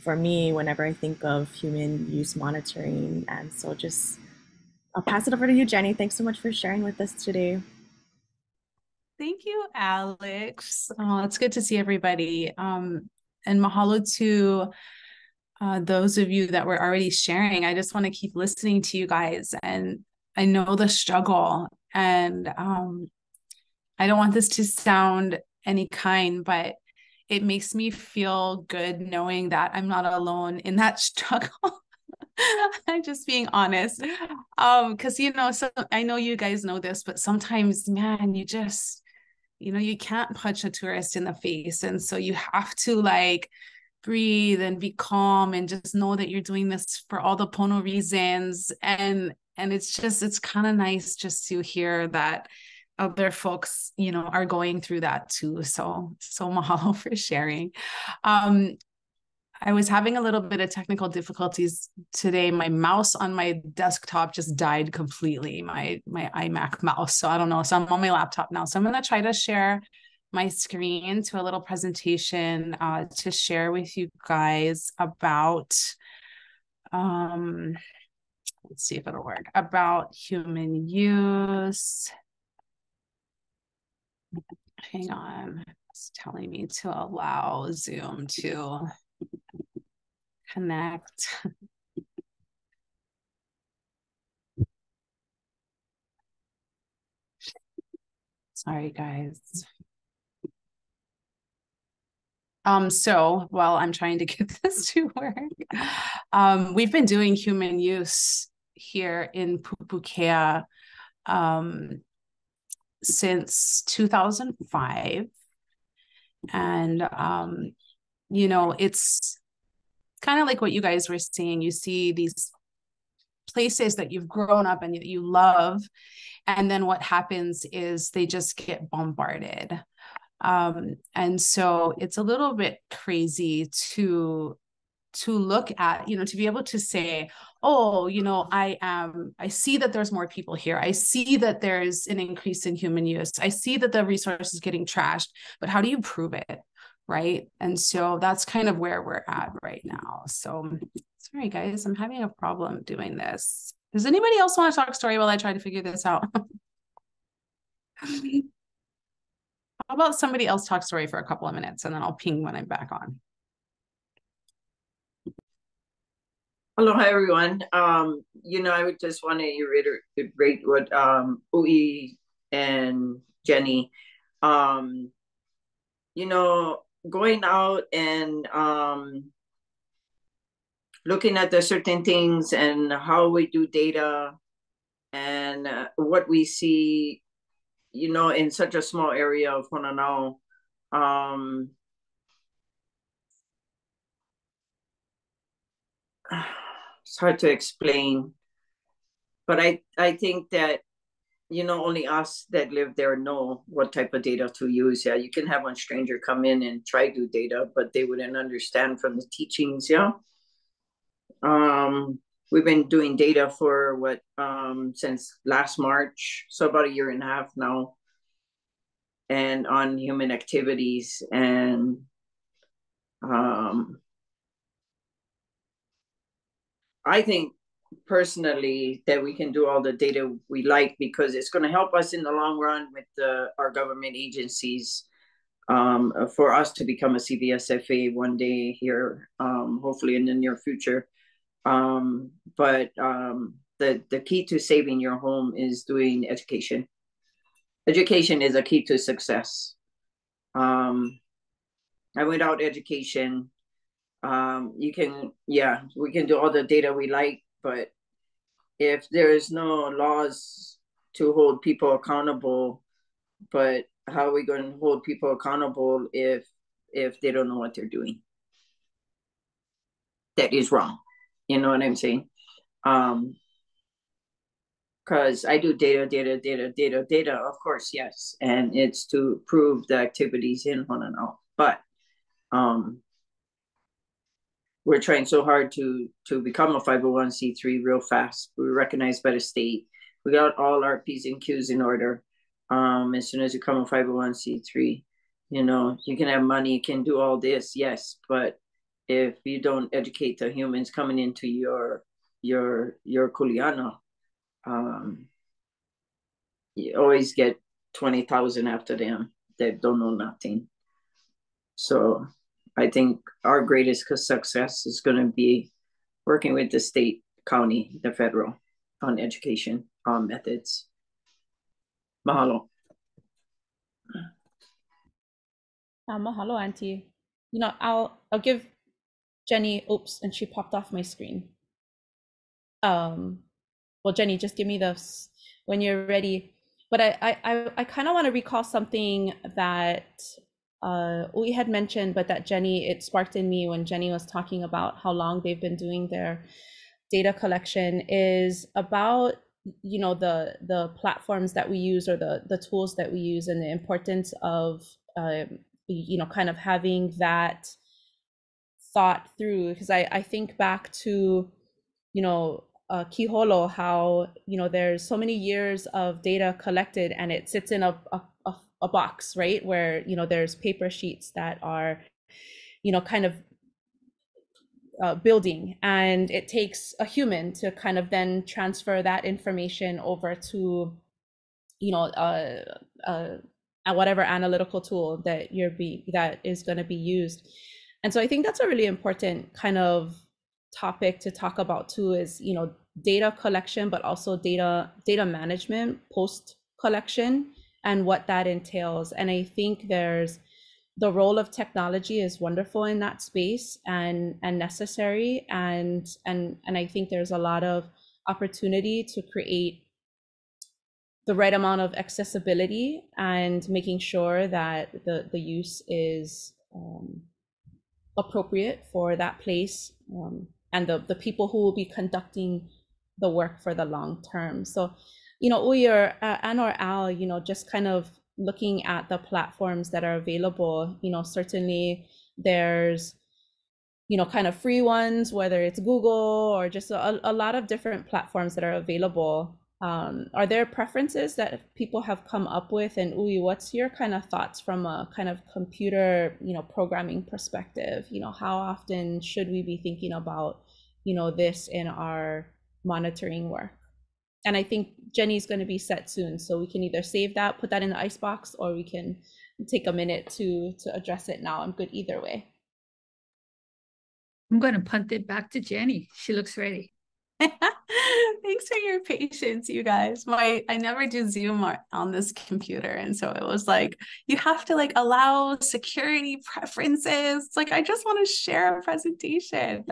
me whenever I think of human use monitoring. And so I'll pass it over to you, Jenny. Thanks so much for sharing with us today. Thank you, Alex. Oh, it's good to see everybody. And mahalo to those of you that were already sharing. I just want to keep listening to you guys, and I know the struggle, and I don't want this to sound any kind, but it makes me feel good knowing that I'm not alone in that struggle. I'm just being honest. Because, you know, so I know you guys know this, but sometimes, man, you just, you know, you can't punch a tourist in the face. And so you have to like breathe and be calm and just know that you're doing this for all the pono reasons. And it's kind of nice just to hear that other folks, you know, are going through that too. So mahalo for sharing. I was having a little bit of technical difficulties today. My mouse on my desktop just died completely, my iMac mouse. So I don't know. So I'm on my laptop now. So I'm going to try to share my screen to a little presentation to share with you guys about, let's see if it'll work, about human use. Hang on, it's telling me to allow Zoom to connect. Sorry, guys. So while I'm trying to get this to work, we've been doing human use here in Pupuʻāina since 2005. And, you know, it's kind of like what you guys were saying. You see these places that you've grown up and you love, and then what happens is they just get bombarded. And so it's a little bit crazy to look at, you know, to be able to say, oh, you know, I see that there's more people here. I see that there's an increase in human use. I see that the resource is getting trashed, but how do you prove it? Right. And so that's kind of where we're at right now. So sorry, guys, I'm having a problem doing this. Does anybody else want to talk story while I try to figure this out? How about somebody else talk story for a couple of minutes and then I'll ping when I'm back on. Aloha, everyone. You know, I would just want to reiterate what Hui and Jenny, you know, going out and looking at the certain things and how we do data and what we see, you know, in such a small area of Honolulu. It's hard to explain, but I think that, you know, only us that live there know what type of data to use. Yeah, you can have one stranger come in and try to do data, but they wouldn't understand from the teachings. Yeah. We've been doing data for what since last March, so about a year and a half now, and on human activities. And I think personally that we can do all the data we like because it's going to help us in the long run with our government agencies for us to become a CBSFA one day here, hopefully in the near future. But the key to saving your home is doing education. Education is a key to success. Without education, we can do all the data we like, but if there is no laws to hold people accountable, but how are we going to hold people accountable if they don't know what they're doing? That is wrong. You know what I'm saying? Because I do data, of course, yes. And it's to prove the activities in Honolulu. But we're trying so hard to become a 501c3 real fast. We were recognized by the state. We got all our P's and Q's in order. As soon as you become a 501c3, you know, you can have money, you can do all this, yes, but if you don't educate the humans coming into your kuleana, you always get 20,000 after them that don't know nothing. So I think our greatest success is going to be working with the state, county, the federal on education methods. Mahalo. Mahalo, Auntie. You know, I'll give Jenny, oops, and she popped off my screen. Well, Jenny, just give me those when you're ready. But I kind of want to recall something that we had mentioned, but that Jenny, it sparked in me when Jenny was talking about how long they've been doing their data collection, is about, you know, the platforms that we use, or the tools that we use, and the importance of you know, kind of having that thought through. Because I think back to, you know, Kiholo, how, you know, there's so many years of data collected and it sits in a box, right? Where, you know, there's paper sheets that are, you know, kind of building, and it takes a human to kind of then transfer that information over to, you know, whatever analytical tool that that is going to be used. And so I think that's a really important kind of topic to talk about too, is, you know, data collection, but also data management post collection and what that entails. And I think there's the role of technology is wonderful in that space and necessary, and I think there's a lot of opportunity to create the right amount of accessibility and making sure that the use is appropriate for that place, and the people who will be conducting the work for the long term. So, you know, Hui or Al, you know, just kind of looking at the platforms that are available, you know, certainly there's, you know, kind of free ones, whether it's Google or just a lot of different platforms that are available. Are there preferences that people have come up with? And Hui, what's your kind of thoughts from a kind of computer, you know, programming perspective? You know, how often should we be thinking about, you know, this in our monitoring work? And I think Jenny's going to be set soon, so we can either save that, put that in the icebox, or we can take a minute to address it now. I'm good either way. I'm going to punt it back to Jenny. She looks ready. Thanks for your patience, you guys. I never do Zoom on this computer, and so it was like, you have to like allow security preferences. It's like, I just want to share a presentation.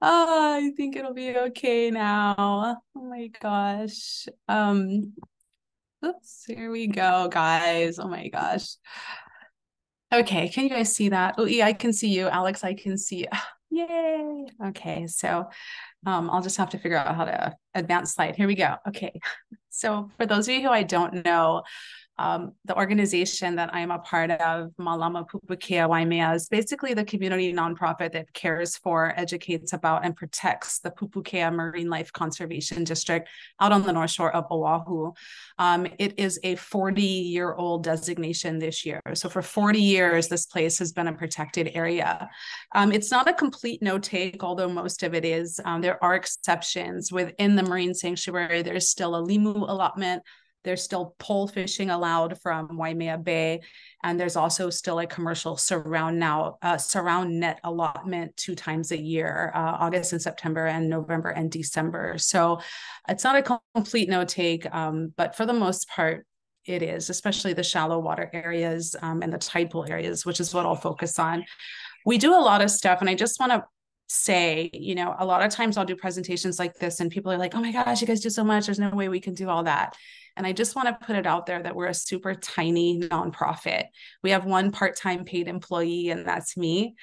Oh, I think it'll be okay now. Oh my gosh. Oops, here we go, guys. Oh my gosh. Okay, can you guys see that? Oh, yeah, I can see you. Alex, I can see you. Yay. Okay, so I'll just have to figure out how to advance slide. Here we go. Okay, so for those of you who I don't know, the organization that I'm a part of, Malama Pupukea Waimea, is basically the community nonprofit that cares for, educates about, and protects the Pupukea Marine Life Conservation District out on the North Shore of Oahu. It is a 40-year-old designation this year. So for 40 years, this place has been a protected area. It's not a complete no-take, although most of it is. There are exceptions. Within the marine sanctuary, there's still a limu allotment. There's still pole fishing allowed from Waimea Bay, and there's also still a commercial surround net allotment 2 times a year, August and September, and November and December. So it's not a complete no take, but for the most part, it is, especially the shallow water areas and the tide pool areas, which is what I'll focus on. We do a lot of stuff, and I just want to say, you know, a lot of times I'll do presentations like this and people are like, oh my gosh, you guys do so much. There's no way we can do all that. And I just want to put it out there that we're a super tiny nonprofit. We have 1 part-time paid employee, and that's me.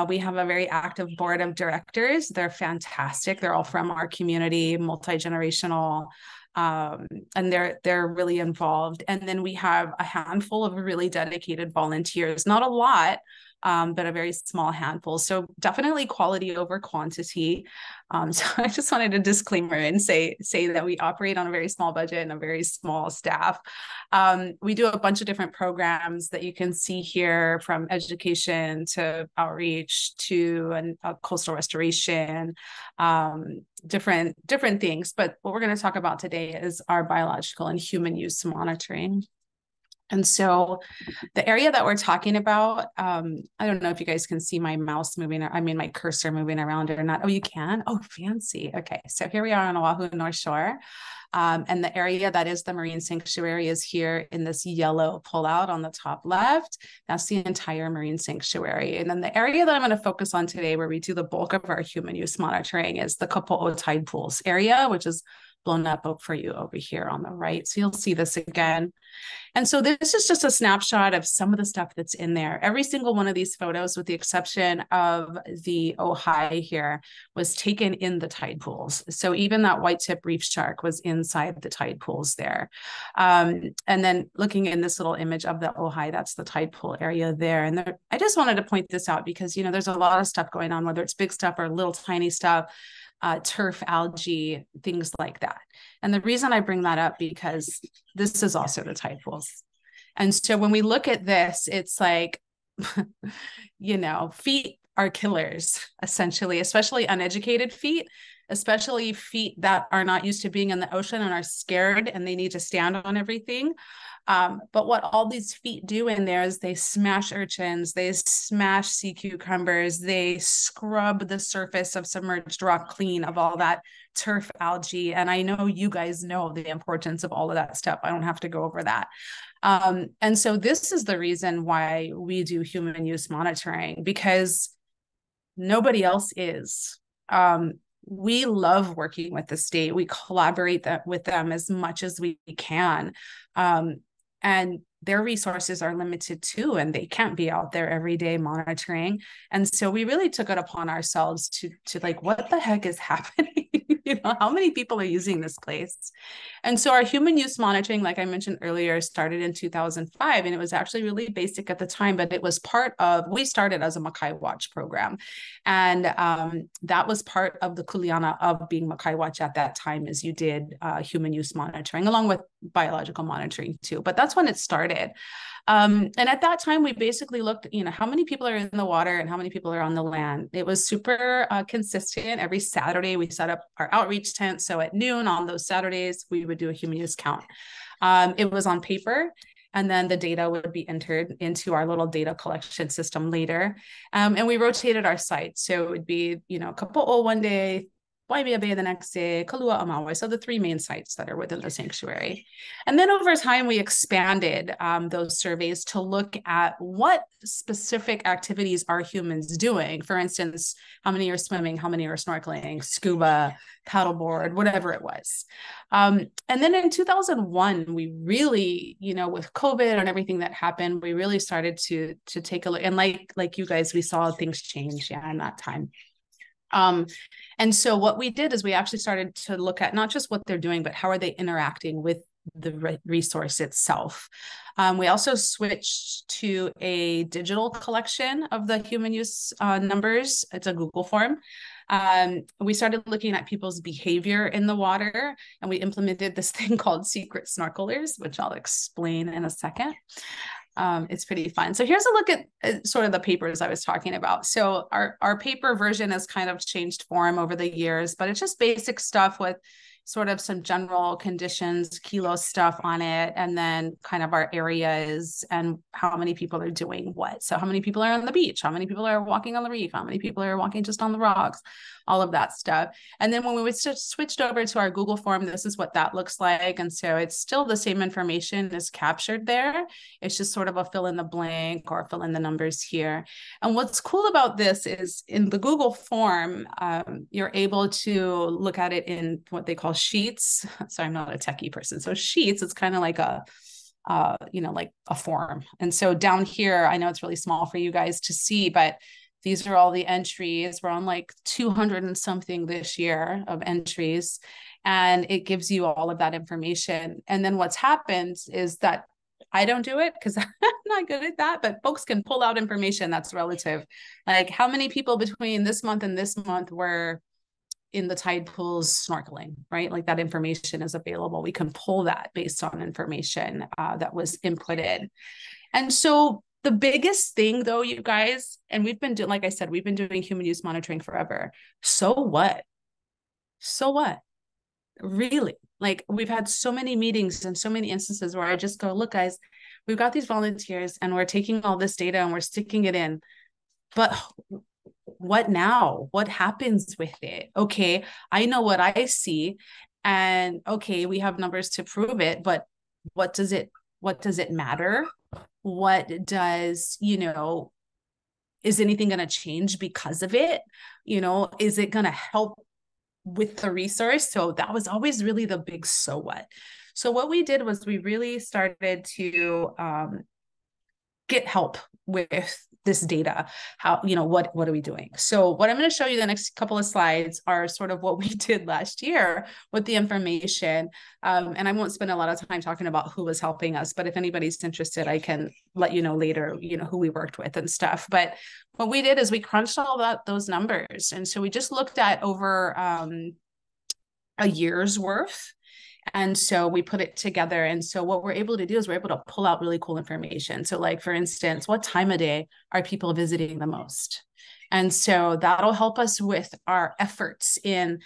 We have a very active board of directors. They're fantastic. They're all from our community, multi-generational, and they're really involved. And then we have a handful of really dedicated volunteers, not a lot, but a very small handful. So definitely quality over quantity. So I just wanted to disclaimer and say that we operate on a very small budget and a very small staff. We do a bunch of different programs that you can see here, from education to outreach to coastal restoration, different things. But what we're going to talk about today is our biological and human use monitoring. And so the area that we're talking about, I don't know if you guys can see my mouse moving, my cursor moving around or not. Oh, you can? Oh, fancy. Okay, so here we are on Oahu North Shore. And the area that is the marine sanctuary is here in this yellow pullout on the top left. That's the entire marine sanctuary. And then the area that I'm going to focus on today, where we do the bulk of our human use monitoring, is the Kapo'o tide pools area, which is blown up for you over here on the right. So you'll see this again. And so this is just a snapshot of some of the stuff that's in there. Every single one of these photos, with the exception of the Ojai here, was taken in the tide pools. So even that white tip reef shark was inside the tide pools there. And then looking in this little image of the Ojai, that's the tide pool area there. And there, I just wanted to point this out because, you know, there's a lot of stuff going on, whether it's big stuff or little tiny stuff. Turf, algae, things like that. And the reason I bring that up, because this is also the tide pools. And so when we look at this, it's like, you know, feet are killers, essentially, especially uneducated feet, especially feet that are not used to being in the ocean and are scared and they need to stand on everything. But what all these feet do in there is they smash urchins, they smash sea cucumbers, they scrub the surface of submerged rock clean of all that turf, algae. And I know you guys know the importance of all of that stuff. I don't have to go over that. And so this is the reason why we do human use monitoring, because nobody else is. We love working with the state. We collaborate with them as much as we can. And their resources are limited too, and they can't be out there every day monitoring. And so we really took it upon ourselves to like, what the heck is happening? You know, how many people are using this place? And so our human use monitoring, like I mentioned earlier, started in 2005, and it was actually really basic at the time, but it was part of, we started as a Makai Watch program. And that was part of the kuleana of being Makai Watch at that time, as you did human use monitoring, along with biological monitoring too. But that's when it started. And at that time, we basically looked, you know, how many people are in the water and how many people are on the land. It was super consistent. Every Saturday, we set up our outreach tent. So at noon on those Saturdays, we would do a human use count. It was on paper, and then the data would be entered into our little data collection system later. And we rotated our sites. So it would be, you know, Kapo'o one day, Waimea Bay the next day, Kalua Amawe. So the three main sites that are within the sanctuary. And then over time, we expanded those surveys to look at what specific activities are humans doing. For instance, how many are swimming, how many are snorkeling, scuba, paddleboard, whatever it was. And then in 2001, we really, you know, with COVID and everything that happened, we really started to take a look. And like you guys, we saw things change, in that time. And so what we did is we actually started to look at not just what they're doing, but how are they interacting with the resource itself. We also switched to a digital collection of the human use numbers. It's a Google form. We started looking at people's behavior in the water, and we implemented this thing called secret snorkelers, which I'll explain in a second. It's pretty fun. So here's a look at sort of the papers I was talking about. So our paper version has kind of changed form over the years, but it's just basic stuff with sort of some general conditions, kilo stuff on it, and then kind of our areas and how many people are doing what. So how many people are on the beach? How many people are walking on the reef? How many people are walking just on the rocks? All of that stuff. And then when we switched over to our Google form, this is what that looks like. And so it's still the same information is captured there. It's just sort of a fill in the blank or fill in the numbers here. And what's cool about this is in the Google form, you're able to look at it in what they call sheets. So I'm not a techie person. So sheets, it's kind of like like a form. And so down here, I know it's really small for you guys to see, but these are all the entries. We're on like 200 and something this year of entries, and it gives you all of that information. And then what's happened is that I don't do it because I'm not good at that, but folks can pull out information that's relative. Like how many people between this month and this month were in the tide pools snorkeling, right? Like that information is available. We can pull that based on information that was inputted. And so the biggest thing though, you guys, and we've been doing, like I said, we've been doing human use monitoring forever. So what? So what? Really? Like we've had so many meetings and so many instances where I just go, look, guys, we've got these volunteers and we're taking all this data and we're sticking it in. But what now? What happens with it? Okay, I know what I see, and okay, we have numbers to prove it, but what does it matter? What does, is anything going to change because of it? Is it going to help with the resource? So that was always really the big so what. So what we did was we really started to get help with this data. How, what are we doing? So what I'm going to show you the next couple of slides are sort of what we did last year with the information. And I won't spend a lot of time talking about who was helping us, but if anybody's interested, I can let you know later, who we worked with and stuff. But what we did is we crunched all those numbers. And so we just looked at over a year's worth. And so we put it together. And so what we're able to do is we're able to pull out really cool information. So like, for instance, what time of day are people visiting the most? And so that'll help us with our efforts in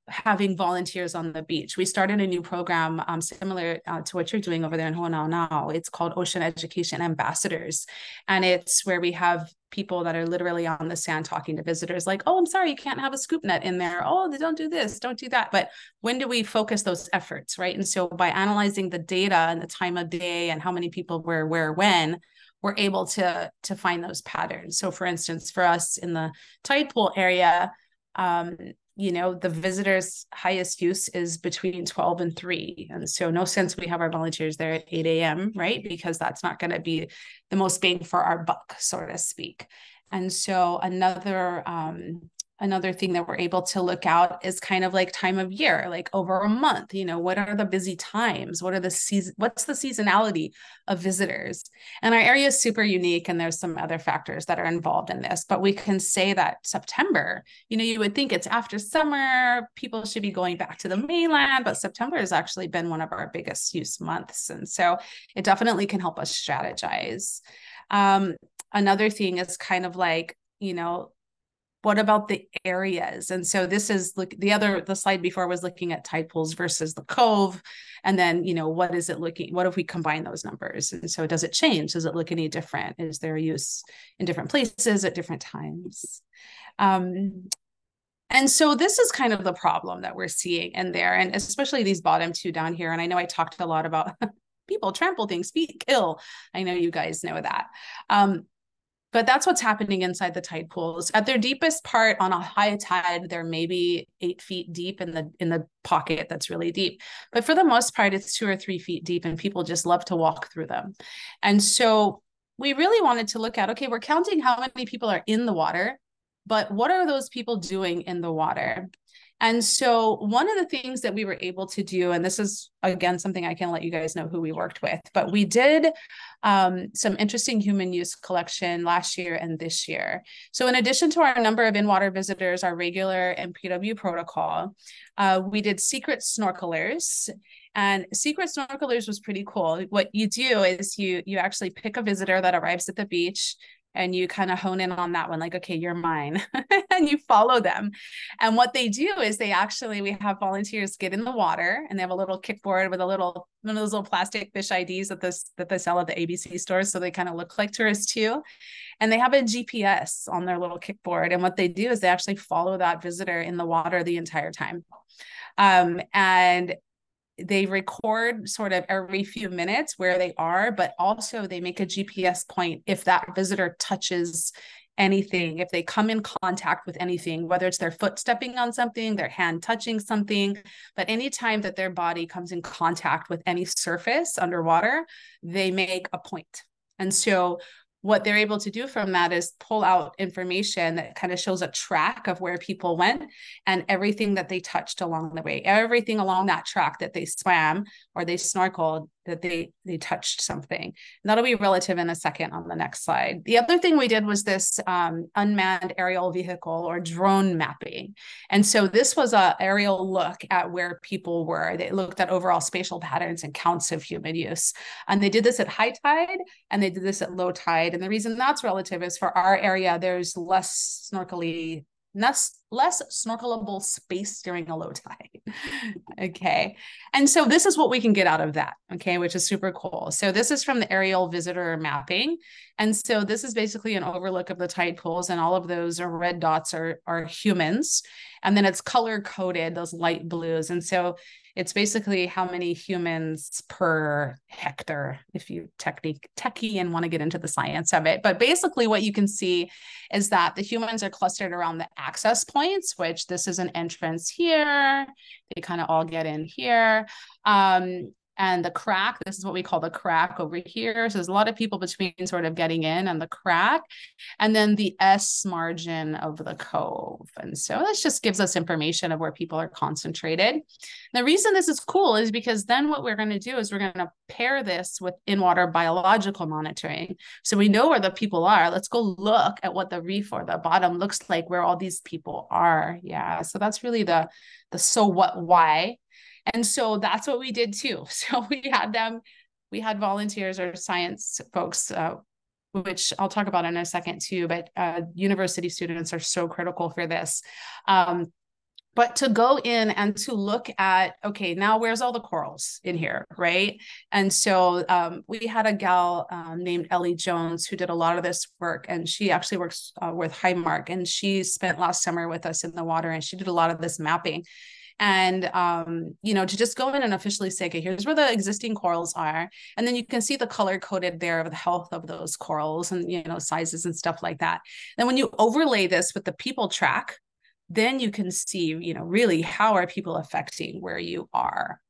having volunteers on the beach. We started a new program similar to what you're doing over there in Honau now. It's called Ocean Education Ambassadors. And it's where we have people that are literally on the sand talking to visitors like, oh, I'm sorry, you can't have a scoop net in there. Oh, they don't do this, don't do that. But when do we focus those efforts, right? And so by analyzing the data and the time of day and how many people were where, when, we're able to find those patterns. So for instance, for us in the tide pool area, the visitors' highest use is between 12 and 3. And so no sense we have our volunteers there at 8 a.m., right? Because that's not going to be the most bang for our buck, so to speak. And so another thing that we're able to look out is kind of like time of year, like over a month, what are the busy times? What's the seasonality of visitors? And our area is super unique and there's some other factors that are involved in this, but we can say that September, you would think it's after summer, people should be going back to the mainland, but September has actually been one of our biggest use months. And so it definitely can help us strategize. Another thing is kind of like, what about the areas? And so this is the slide before was looking at tide pools versus the cove. And then, what if we combine those numbers? And so does it change? Does it look any different? Is there use in different places at different times? And so this is kind of the problem that we're seeing in there, and especially these bottom two down here. And I know I talked a lot about people trample things, feet kill. I know you guys know that. But that's what's happening inside the tide pools. At their deepest part on a high tide, they're maybe 8 feet deep in the pocket that's really deep. But for the most part, it's 2 or 3 feet deep and people just love to walk through them. And so we really wanted to look at, okay, we're counting how many people are in the water, but what are those people doing in the water? And so one of the things that we were able to do, and this is, again, something I can let you guys know who we worked with, but we did some interesting human use collection last year and this year. So in addition to our number of in-water visitors, our regular MPW protocol, we did secret snorkelers. And secret snorkelers was pretty cool. What you do is you actually pick a visitor that arrives at the beach, and you kind of hone in on that one, like, okay, you're mine, and you follow them. And what they do is we have volunteers get in the water, and they have a little kickboard with one of those little plastic fish IDs that they sell at the ABC stores, so they kind of look like tourists too. And they have a GPS on their little kickboard. And what they do is they actually follow that visitor in the water the entire time. And they record sort of every few minutes where they are, but also they make a GPS point if that visitor touches anything, if they come in contact with anything, whether it's their foot stepping on something, their hand touching something, but anytime that their body comes in contact with any surface underwater, they make a point. And so what they're able to do from that is pull out information that kind of shows a track of where people went and everything that they touched along the way, everything along that track that they swam or they snorkeled, that they touched something. And that'll be relative in a second on the next slide. The other thing we did was this unmanned aerial vehicle or drone mapping. And so this was an aerial look at where people were. They looked at overall spatial patterns and counts of human use. And they did this at high tide and they did this at low tide. And the reason that's relative is for our area, there's less snorkelable space during a low tide. Okay. And so this is what we can get out of that. Okay. Which is super cool. So this is from the aerial visitor mapping. And so this is basically an overlook of the tide pools, and all of those are red dots are humans. And then it's color coded, those light blues. And so it's basically how many humans per hectare, if you techie and want to get into the science of it. But basically what you can see is that the humans are clustered around the access points, which this is an entrance here. They kind of all get in here. And the crack, this is what we call the crack over here. So there's a lot of people between sort of getting in and the crack, and then the S margin of the cove. And so this just gives us information of where people are concentrated. The reason this is cool is because then what we're going to do is we're going to pair this with in-water biological monitoring. So we know where the people are. Let's go look at what the reef or the bottom looks like, where all these people are. Yeah, so that's really the so what, why. And so that's what we did too. So we had volunteers or science folks, which I'll talk about in a second too, but university students are so critical for this. But to go in and to look at, okay, now where's all the corals in here, right? And so we had a gal named Ellie Jones who did a lot of this work, and she actually works with Highmark, and she spent last summer with us in the water, and she did a lot of this mapping. And, to just go in and officially say, okay, here's where the existing corals are. And then you can see the color coded there of the health of those corals and, sizes and stuff like that. Then when you overlay this with the people track, then you can see, really how are people affecting where you are.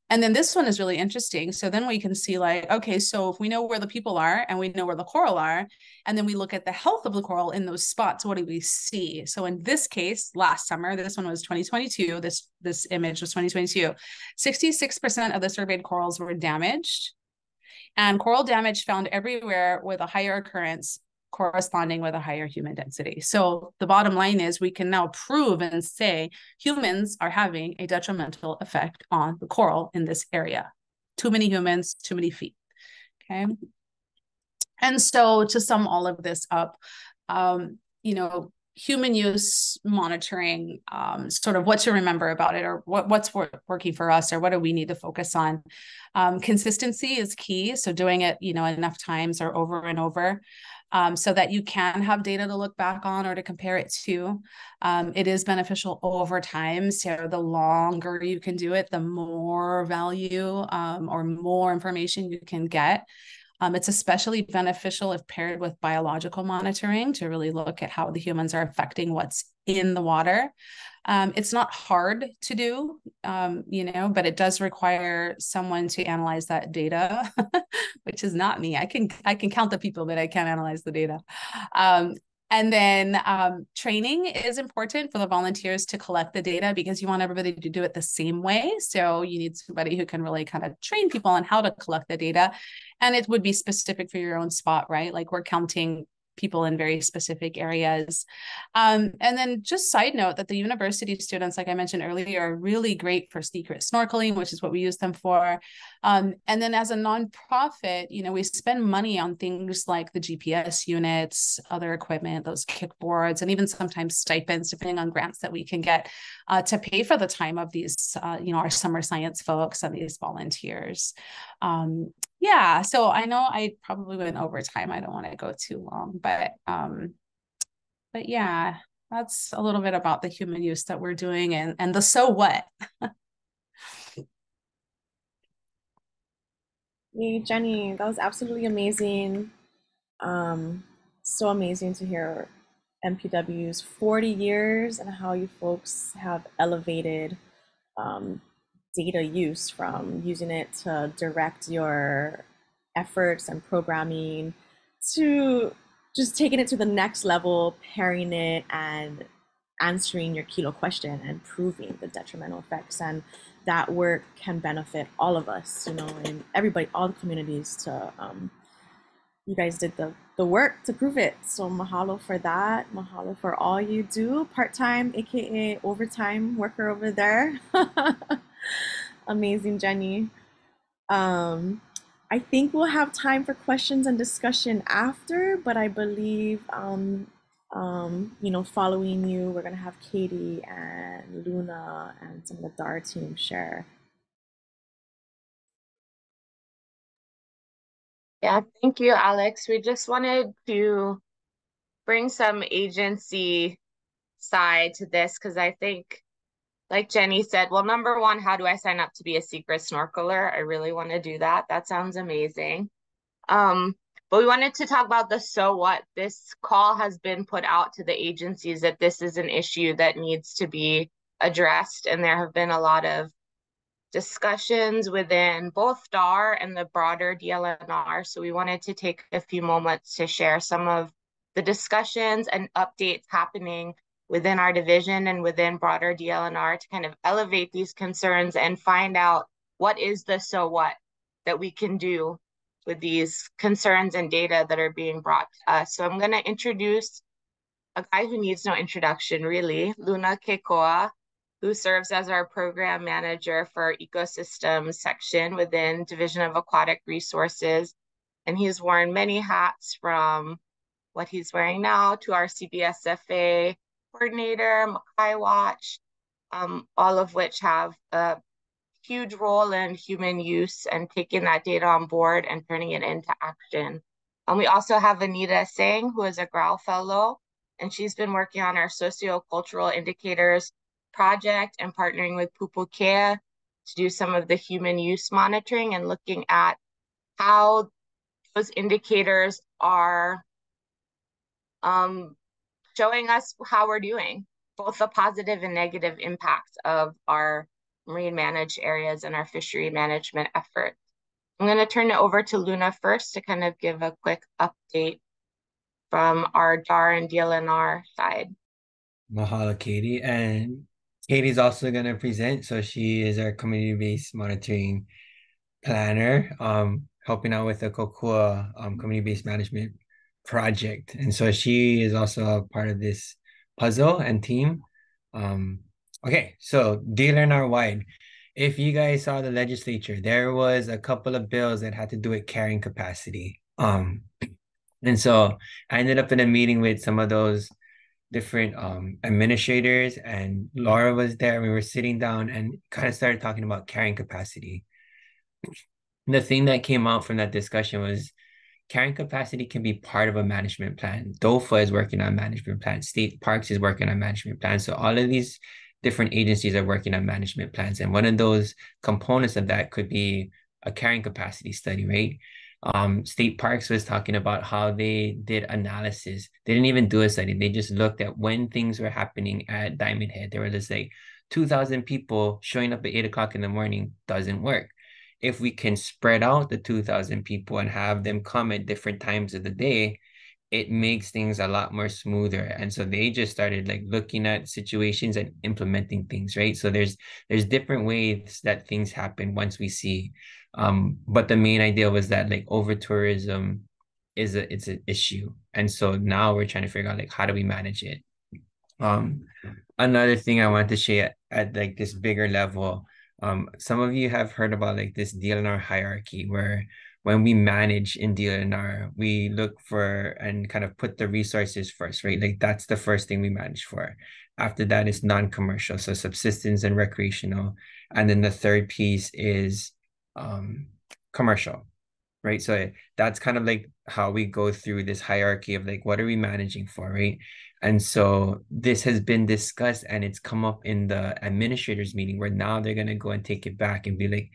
And then this one is really interesting. So then we can see like, okay, so if we know where the people are and we know where the coral are, and then we look at the health of the coral in those spots, what do we see? So in this case, last summer, this one was 2022, this image was 2022, 66% of the surveyed corals were damaged, and coral damage found everywhere with a higher occurrence corresponding with a higher human density. So the bottom line is we can now prove and say humans are having a detrimental effect on the coral in this area. Too many humans, too many feet. Okay. And so to sum all of this up, human use monitoring, sort of what to remember about it, or what's working for us, or what do we need to focus on. Consistency is key. So doing it, enough times or over and over. So that you can have data to look back on or to compare it to. It is beneficial over time. So the longer you can do it, the more value or more information you can get. It's especially beneficial if paired with biological monitoring to really look at how the humans are affecting what's in the water. It's not hard to do, but it does require someone to analyze that data, which is not me. I can count the people, but I can't analyze the data. And then training is important for the volunteers to collect the data, because you want everybody to do it the same way. So you need somebody who can really kind of train people on how to collect the data. And it would be specific for your own spot, right? Like we're counting people in very specific areas. And then just side note that the university students, like I mentioned earlier, are really great for secret snorkeling, which is what we use them for. And then as a nonprofit, we spend money on things like the GPS units, other equipment, those kickboards, and even sometimes stipends, depending on grants that we can get to pay for the time of these, our summer science folks and these volunteers. Yeah, so I know I probably went over time. I don't want to go too long, but yeah, that's a little bit about the human use that we're doing and the so what. Hey, Jenny, that was absolutely amazing. So amazing to hear MPW's 40 years and how you folks have elevated data use, from using it to direct your efforts and programming to just taking it to the next level, pairing it and answering your kilo question and proving the detrimental effects. And that work can benefit all of us, you know, and everybody, all the communities to, you guys did the work to prove it. So mahalo for that. Mahalo for all you do. Part-time, AKA overtime worker over there. Amazing, Jenny. I think we'll have time for questions and discussion after, but I believe, you know, following you, we're gonna have Katie and Luna and some of the DAR team share. Yeah, thank you, Alex. We just wanted to bring some agency side to this because I think, like Jenny said, well, number one, how do I sign up to be a secret snorkeler? I really want to do that. That sounds amazing. But we wanted to talk about the so what. This call has been put out to the agencies that this is an issue that needs to be addressed, and there have been a lot of discussions within both DAR and the broader DLNR. So we wanted to take a few moments to share some of the discussions and updates happening within our division and within broader DLNR to kind of elevate these concerns and find out what is the so what that we can do with these concerns and data that are being brought to us. So I'm going to introduce a guy who needs no introduction, really, Luna Kekoa, who serves as our program manager for ecosystems section within Division of Aquatic Resources. And he's worn many hats, from what he's wearing now to our CBSFA coordinator, Makai Watch, all of which have a huge role in human use and taking that data on board and turning it into action. We also have Anita Singh, who is a GROW fellow, and she's been working on our sociocultural indicators project and partnering with Pupukea to do some of the human use monitoring and looking at how those indicators are showing us how we're doing, both the positive and negative impacts of our marine managed areas and our fishery management efforts. I'm going to turn it over to Luna first to kind of give a quick update from our DAR and DLNR side. Mahalo, Katie. And Katie's also going to present. So she is our community-based monitoring planner, helping out with the Kokua community-based management project. And so she is also a part of this puzzle and team. Okay, so DLNR wide. If you guys saw the legislature, there was a couple of bills that had to do with carrying capacity. And so I ended up in a meeting with some of those different administrators, and Laura was there. We were sitting down and kind of started talking about carrying capacity. The thing that came out from that discussion was carrying capacity can be part of a management plan. DOFA is working on management plans. State Parks is working on management plans. So all of these different agencies are working on management plans. And one of those components of that could be a carrying capacity study, right? State Parks was talking about how they did analysis. They didn't even do a study. They just looked at when things were happening at Diamond Head. They were just like, 2,000 people showing up at 8 o'clock in the morning doesn't work. If we can spread out the 2,000 people and have them come at different times of the day, it makes things a lot more smoother. And so they just started like looking at situations and implementing things, right? So there's different ways that things happen once we see. But the main idea was that like over tourism it's an issue. And so now we're trying to figure out like how do we manage it? Another thing I wanted to share at like this bigger level, some of you have heard about like this DLNR hierarchy, where when we manage in DLNR, we look for and kind of put the resources first, right? Like that's the first thing we manage for. After that is non-commercial, so subsistence and recreational. And then the third piece is commercial, right? So that's kind of like how we go through this hierarchy of like, what are we managing for, right? And so this has been discussed and it's come up in the administrators meeting, where now they're going to go and take it back and be like,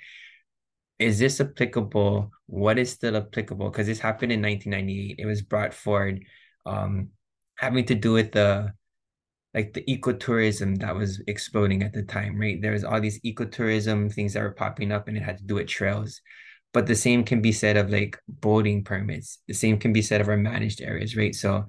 is this applicable? What is still applicable? Because this happened in 1998. It was brought forward having to do with the ecotourism that was exploding at the time, right? There was all these ecotourism things that were popping up, and it had to do with trails. But the same can be said of like boating permits. The same can be said of our managed areas, right? So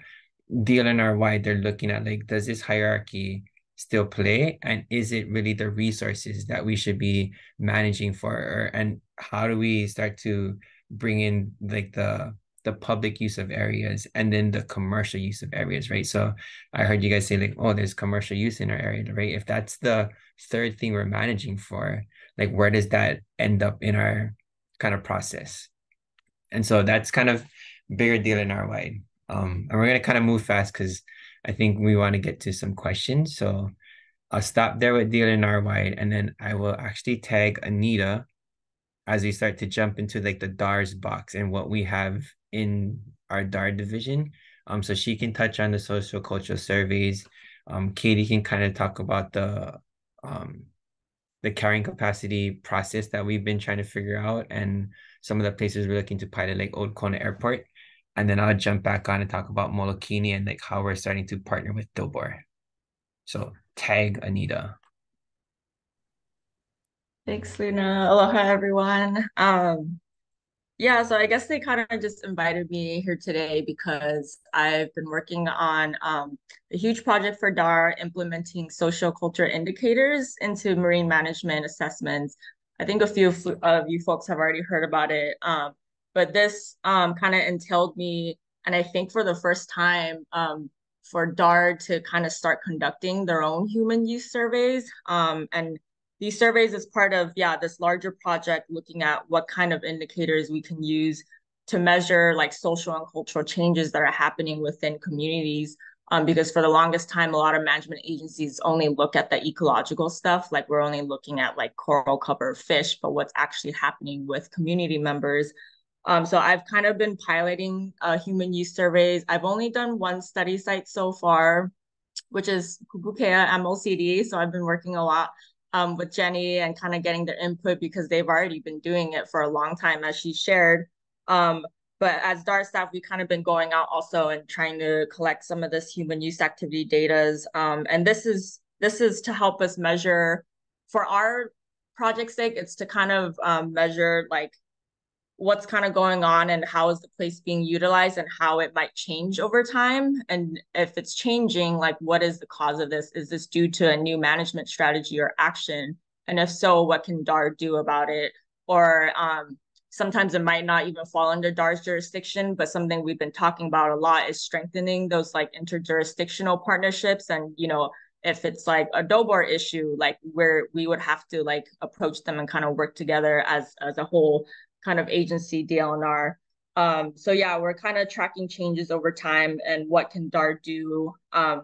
DLNR wide, they're looking at like, does this hierarchy still play? And is it really the resources that we should be managing for? And how do we start to bring in like the public use of areas and then the commercial use of areas, right? So I heard you guys say like, oh, there's commercial use in our area, right? If that's the third thing we're managing for, like where does that end up in our kind of process? And so that's kind of bigger deal in our wide. And we're gonna kind of move fast because I think we want to get to some questions. So I'll stop there with deal in our wide, and then I will actually tag Anita as we start to jump into like the DARS box and what we have in our DAR division. So she can touch on the social cultural surveys. Katie can kind of talk about the carrying capacity process that we've been trying to figure out and some of the places we're looking to pilot, like Old Kona Airport. And then I'll jump back on and talk about Molokini and like how we're starting to partner with Dilbor. So tag Anita. Thanks, Luna. Aloha, everyone. Yeah, so I guess they kind of just invited me here today because I've been working on a huge project for DAR implementing social culture indicators into marine management assessments. I think a few of you folks have already heard about it, but this kind of entailed me, and I think for the first time, for DAR to kind of start conducting their own human use surveys. And these surveys is part of, this larger project looking at what kind of indicators we can use to measure like social and cultural changes that are happening within communities. Because for the longest time, a lot of management agencies only look at the ecological stuff, like we're only looking at like coral cover fish, but what's actually happening with community members. So I've kind of been piloting human use surveys. I've only done one study site so far, which is Pupukea MLCD. So I've been working a lot with Jenny and kind of getting their input because they've already been doing it for a long time, as she shared. But as DAR staff, we kind of been going out also and trying to collect some of this human use activity data. And this is to help us measure, for our project's sake, it's to kind of measure like what's kind of going on and how is the place being utilized and how it might change over time. And if it's changing, like what is the cause of this? Is this due to a new management strategy or action? And if so, what can DAR do about it? Or sometimes it might not even fall under DAR's jurisdiction, but something we've been talking about a lot is strengthening those like interjurisdictional partnerships. And, you know, if it's like a Dilbor issue, like where we would have to like approach them and kind of work together as a whole kind of agency DLNR. So yeah, we're kind of tracking changes over time and what can DAR do to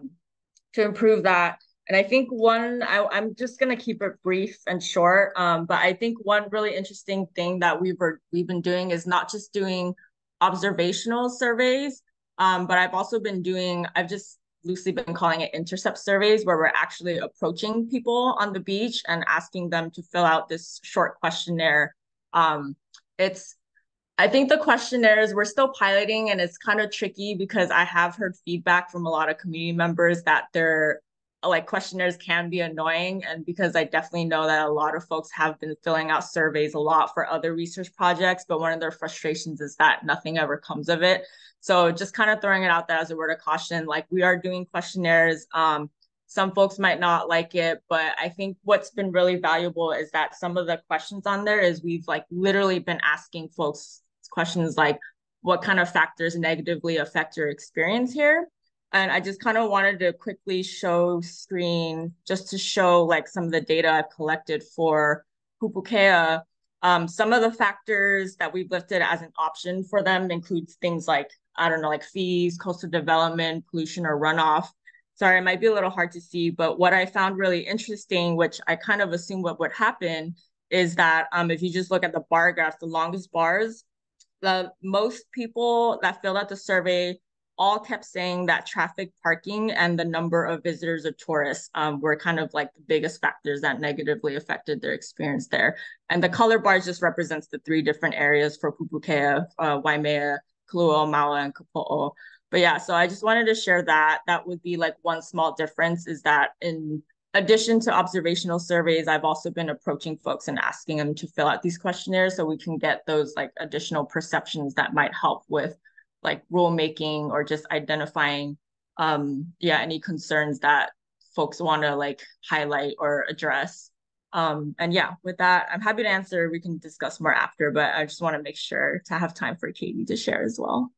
improve that. And I think I'm just gonna keep it brief and short, but I think one really interesting thing that we've been doing is not just doing observational surveys, but I've just loosely been calling it intercept surveys, where we're actually approaching people on the beach and asking them to fill out this short questionnaire. I think the questionnaires we're still piloting, and it's kind of tricky because I have heard feedback from a lot of community members that they're like questionnaires can be annoying. And because I definitely know that a lot of folks have been filling out surveys a lot for other research projects, but one of their frustrations is that nothing ever comes of it. So just kind of throwing it out there as a word of caution, like we are doing questionnaires. Some folks might not like it, but I think what's been really valuable is that some of the questions on there is we've like literally been asking folks questions like, what kind of factors negatively affect your experience here? And I just kind of wanted to quickly show screen just to show like some of the data I've collected for Pupukea. Some of the factors that we've listed as an option for them includes things like, I don't know, like fees, coastal development, pollution or runoff. Sorry, it might be a little hard to see, but what I found really interesting, which I kind of assumed what would happen, is that if you just look at the bar graph, the longest bars, the most people that filled out the survey all kept saying that traffic, parking, and the number of visitors or tourists were kind of like the biggest factors that negatively affected their experience there. And the color bars just represents the three different areas for Pupukea, Waimea, Kailua, Maua, and Kapo'o. But yeah, so I just wanted to share that. That would be like one small difference, is that in addition to observational surveys, I've also been approaching folks and asking them to fill out these questionnaires so we can get those like additional perceptions that might help with like rulemaking or just identifying yeah, any concerns that folks want to like highlight or address. And yeah, with that, I'm happy to answer. We can discuss more after, but I just want to make sure to have time for Katie to share as well.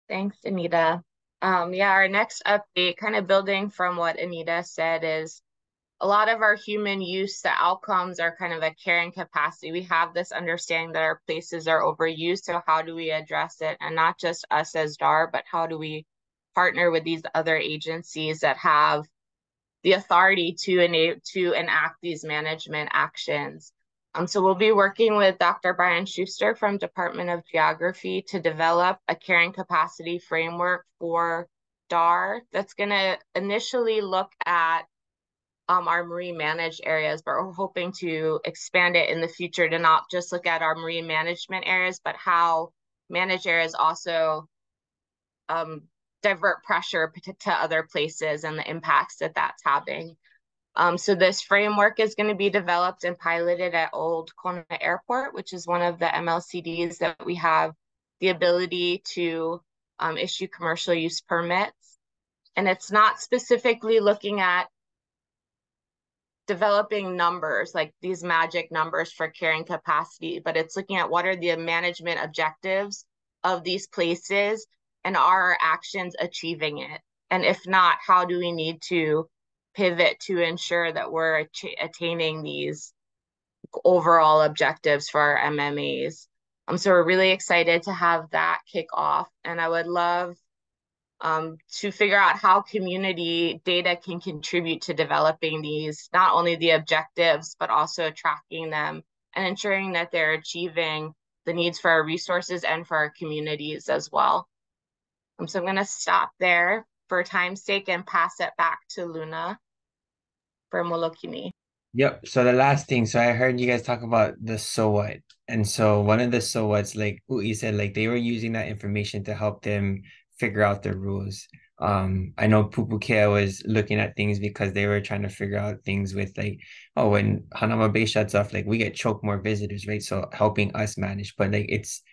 Thanks, Anita. Yeah, our next update, kind of building from what Anita said, is a lot of our human use, the outcomes are kind of a carrying capacity. We have this understanding that our places are overused. So how do we address it? And not just us as DAR, but how do we partner with these other agencies that have the authority to enact these management actions? So we'll be working with Dr. Brian Schuster from Department of Geography to develop a carrying capacity framework for DAR that's going to initially look at our marine managed areas, but we're hoping to expand it in the future to not just look at our marine management areas, but how managed areas also divert pressure to other places and the impacts that that's having. So this framework is going to be developed and piloted at Old Kona Airport, which is one of the MLCDs that we have the ability to issue commercial use permits. And it's not specifically looking at developing numbers, like these magic numbers for carrying capacity, but it's looking at what are the management objectives of these places and are our actions achieving it? And if not, how do we need to pivot to ensure that we're attaining these overall objectives for our MMAs? So we're really excited to have that kick off. And I would love to figure out how community data can contribute to developing these, not only the objectives, but also tracking them and ensuring that they're achieving the needs for our resources and for our communities as well. So I'm going to stop there for time's sake and pass it back to Luna for Molokini. Yep. So the last thing, so I heard you guys talk about the so what. And so one of the so what's, like Ui said, like they were using that information to help them figure out the rules. I know Pupukea was looking at things because they were trying to figure out things with like, oh, when Hanama Bay shuts off, like we get choked more visitors, right? So helping us manage, but like it's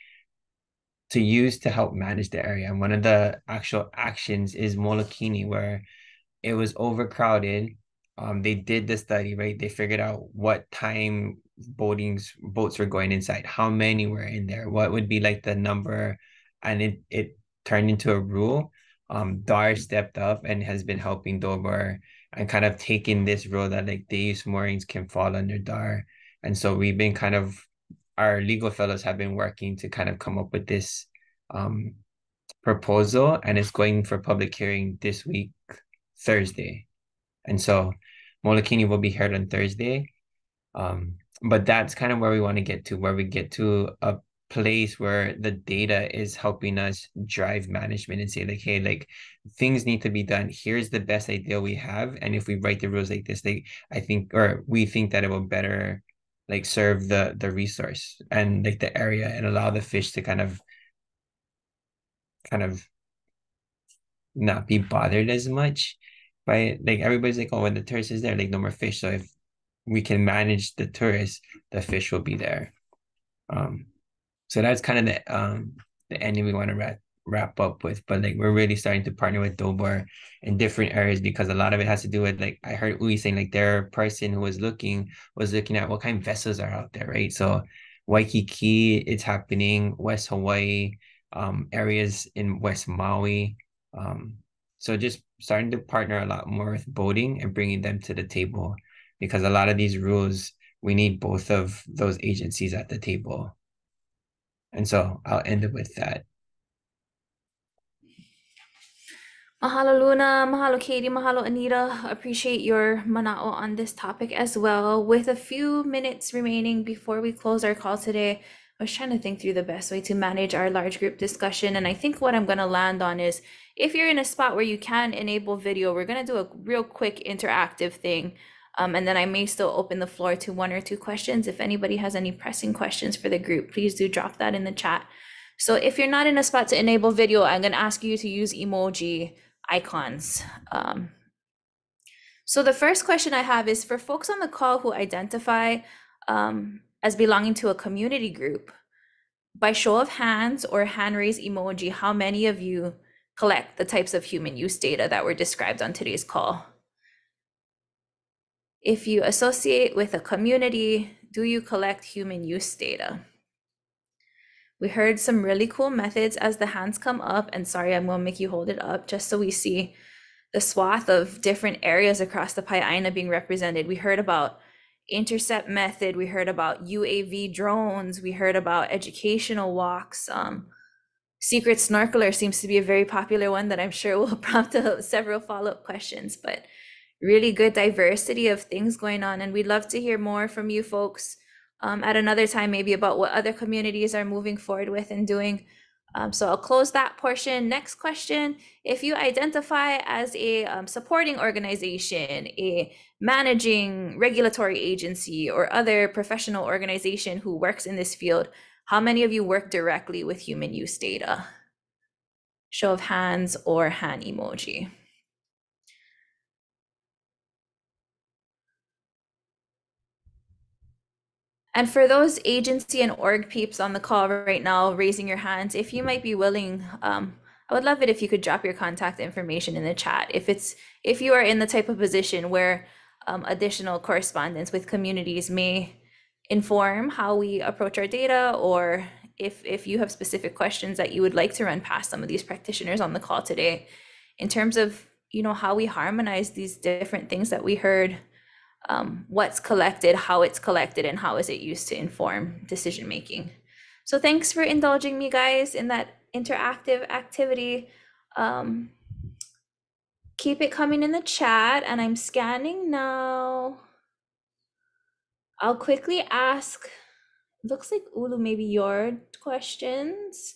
to use to help manage the area. And one of the actual actions is Molokini, where it was overcrowded. They did the study, right? They figured out what time boats were going inside, how many were in there, what would be like the number, and it turned into a rule. DAR stepped up and has been helping Dober and kind of taking this role that like day use moorings can fall under DAR. And so we've been kind of, our legal fellows have been working to kind of come up with this proposal, and it's going for public hearing this week, Thursday. And so Molokini will be heard on Thursday. But that's kind of where we want to get to, where we get to a place where the data is helping us drive management and say like, hey, like things need to be done. Here's the best idea we have. And if we write the rules like this, like I think, or we think that it will better like serve the resource and like the area and allow the fish to kind of not be bothered as much by, like everybody's like, oh, when the tourist is there, like no more fish. So if we can manage the tourists, the fish will be there. So that's kind of the ending we want to wrap up with. But like we're really starting to partner with Dobar in different areas because a lot of it has to do with, like I heard Ui saying, like their person who was looking at what kind of vessels are out there, right? So Waikiki, it's happening, West Hawaii, areas in West Maui. So just starting to partner a lot more with boating and bringing them to the table, because a lot of these rules, we need both of those agencies at the table. And so I'll end it with that. Mahalo Luna, mahalo Katie, mahalo Anita. Appreciate your mana'o on this topic as well. With a few minutes remaining before we close our call today, I was trying to think through the best way to manage our large group discussion. And I think what I'm going to land on is, if you're in a spot where you can enable video, we're going to do a real quick interactive thing. And then I may still open the floor to 1 or 2 questions. If anybody has any pressing questions for the group, please do drop that in the chat. So if you're not in a spot to enable video, I'm going to ask you to use emoji icons. So the first question I have is for folks on the call who identify as belonging to a community group. by show of hands or hand raise emoji, how many of you collect the types of human use data that were described on today's call? If you associate with a community, do you collect human use data? We heard some really cool methods as the hands come up, and sorry, I'm gonna make you hold it up just so we see the swath of different areas across the Paeʻāina being represented. We heard about intercept method, we heard about UAV drones, we heard about educational walks. Secret snorkeler seems to be a very popular one that I'm sure will prompt several follow-up questions, but really good diversity of things going on. And we'd love to hear more from you folks at another time, maybe about what other communities are moving forward with and doing. So I'll close that portion. Next question, if you identify as a supporting organization, a managing regulatory agency, or other professional organization who works in this field, how many of you work directly with human use data? Show of hands or hand emoji. And for those agency and org peeps on the call right now, raising your hands, if you might be willing, I would love it if you could drop your contact information in the chat. If you are in the type of position where additional correspondence with communities may inform how we approach our data, or if you have specific questions that you would like to run past some of these practitioners on the call today, in terms of how we harmonize these different things that we heard. What's collected, how it's collected, and how is it used to inform decision making. So thanks for indulging me, guys, in that interactive activity. Keep it coming in the chat, and I'm scanning now. I'll quickly ask, looks like Ulu, maybe your questions,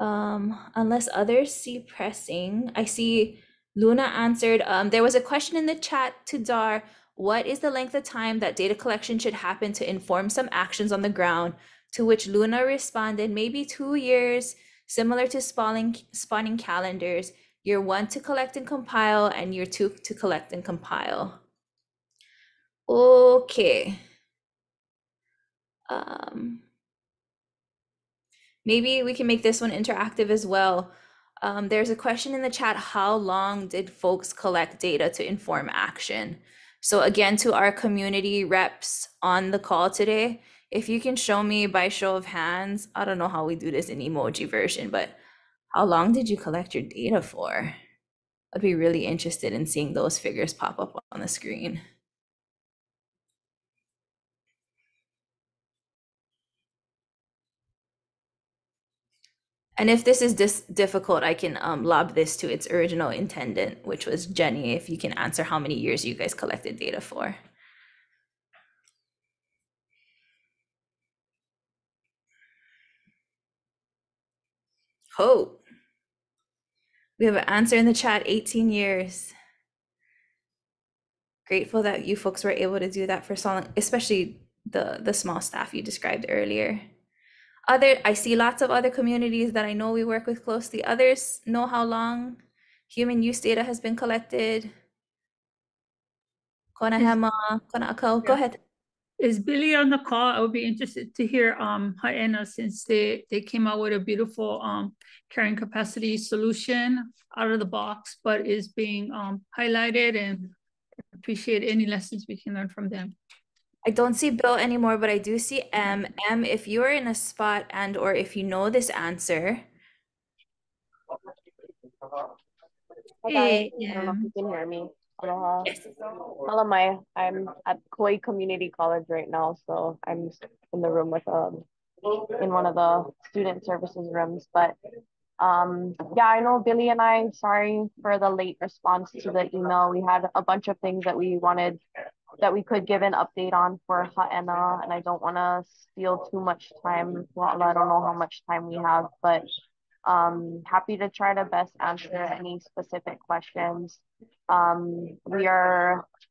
unless others see pressing. I see Luna answered. There was a question in the chat to Dar. What is the length of time that data collection should happen to inform some actions on the ground? To which Luna responded, maybe 2 years, similar to spawning calendars. Year 1 to collect and compile, and year 2 to collect and compile. Okay. Maybe we can make this one interactive as well. There's a question in the chat, how long did folks collect data to inform action? So again, to our community reps on the call today, if you can show me by show of hands, I don't know how we do this in emoji version, but how long did you collect your data for? I'd be really interested in seeing those figures pop up on the screen. And if this is difficult, I can lob this to its original intendant, which was Jenny, if you can answer how many years you guys collected data for. Oh, we have an answer in the chat, 18 years. Grateful that you folks were able to do that for so long, especially the small staff you described earlier. I see lots of other communities that I know we work with closely. Others know how long human use data has been collected. Kona Hema, Kona Akau, go ahead. Is Billy on the call? I would be interested to hear Hawaiʻina, since they came out with a beautiful carrying capacity solution out of the box, but is being highlighted, and appreciate any lessons we can learn from them. I don't see Bill anymore, but I do see M. M, if you're in a spot and or if you know this answer. Hey, I don't know if you can hear me. Aloha. Yes. Malamai. I'm at Kauai Community College right now, so I'm in the room with in one of the student services rooms. But yeah, I know Billy and I, sorry for the late response to the email. We had a bunch of things that we wanted that we could give an update on for Ha'ena, and I don't want to steal too much time. Well, I don't know how much time we have, but happy to try to best answer any specific questions.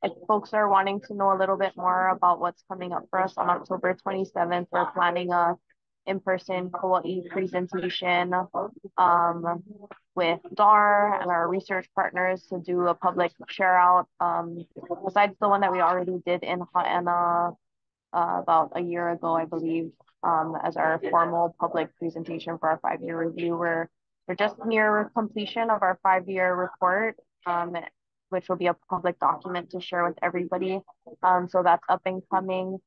If folks are wanting to know a little bit more about what's coming up for us on October 27th, we're planning a in-person Kauai presentation with DAR and our research partners to do a public share out, besides the one that we already did in Ha'ena about a year ago, I believe. as our formal public presentation for our 5-year review. We're just near completion of our 5-year report, which will be a public document to share with everybody. So that's up and coming.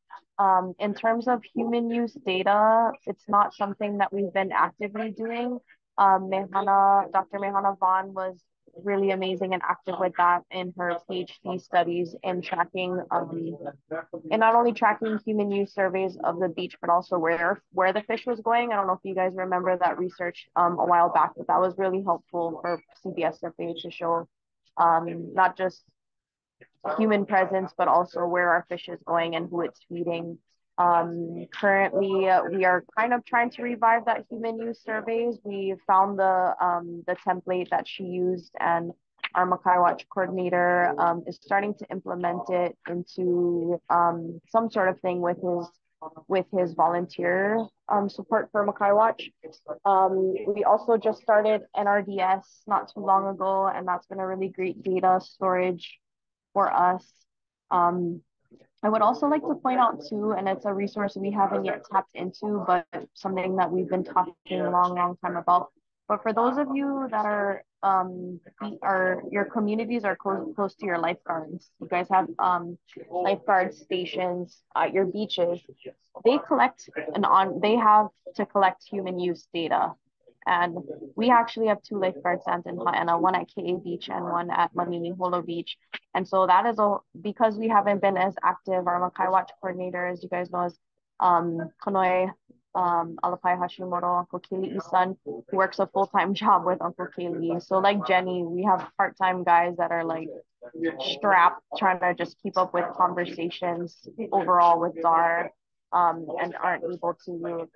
In terms of human use data, it's not something that we've been actively doing. Dr. Mehana Vaughn was really amazing and active with that in her PhD studies in tracking, and not only tracking human use surveys of the beach, but also where the fish was going. I don't know if you guys remember that research a while back, but that was really helpful for CBSFA to show not just human presence, but also where our fish is going and who it's feeding. Currently, we are kind of trying to revive that human use surveys. We found the template that she used, and our Makai Watch coordinator is starting to implement it into some sort of thing with his volunteer support for Makai Watch. We also just started NRDS not too long ago, and that's been a really great data storage for us. I would also like to point out too, and it's a resource we haven't yet tapped into, but something that we've been talking a long time about. But for those of you that are your communities are close to your lifeguards, you guys have lifeguard stations at your beaches. They have to collect human use data. And we actually have 2 lifeguard stands in Paeʻāina, one at KA Beach and one at Manini Holo Beach. And so that is because we haven't been as active. Our Makai Watch coordinator, as you guys know, is Konoe Alapai Hashimoto, Uncle Kaylee's son, who works a full-time job with Uncle Kaylee. So like Jenny, we have part-time guys that are like strapped, trying to just keep up with conversations overall with DAR. And aren't able to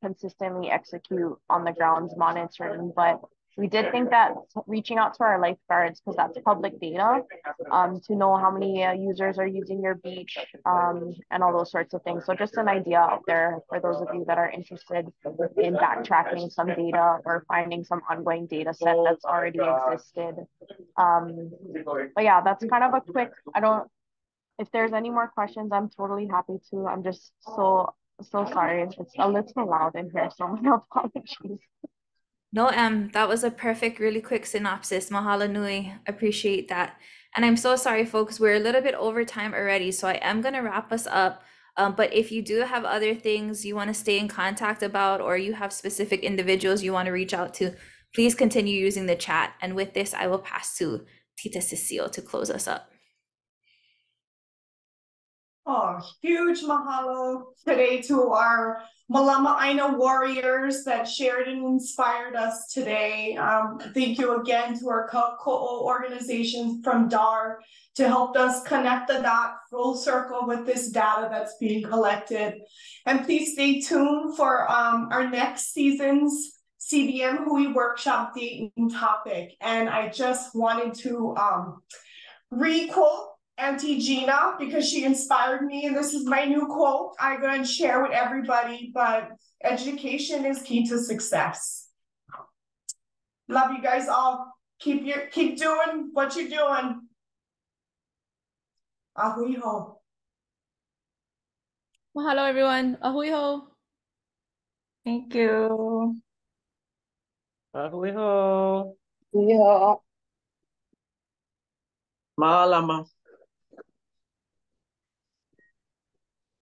consistently execute on the grounds monitoring. But we did think that reaching out to our lifeguards, because that's public data, to know how many users are using your beach and all those sorts of things. So just an idea out there for those of you that are interested in backtracking some data or finding some ongoing data set that's already existed. But yeah, that's kind of a quick, if there's any more questions, I'm totally happy to. I'm just so sorry. It's a little loud in here, so my apologies. No, that was a perfect, really quick synopsis. Mahalo nui. Appreciate that. And I'm so sorry, folks. We're a little bit over time already, so I am going to wrap us up. But if you do have other things you want to stay in contact about, or you have specific individuals you want to reach out to, please continue using the chat. And with this, I will pass to Tita Cecile to close us up. Oh, huge mahalo today to our Malama Aina warriors that shared and inspired us today. Thank you again to our ko'o organizations from DAR to help us connect the dot full circle with this data that's being collected. And please stay tuned for our next season's CBM Hui workshop date and topic. And I just wanted to re-quote Auntie Gina, because she inspired me, and this is my new quote I'm going to share with everybody, but education is key to success. Love you guys all. Keep doing what you're doing. Ahui ho. Mahalo, everyone. Ahui ho. Thank you. Ahui ho. Yeah. Maalama.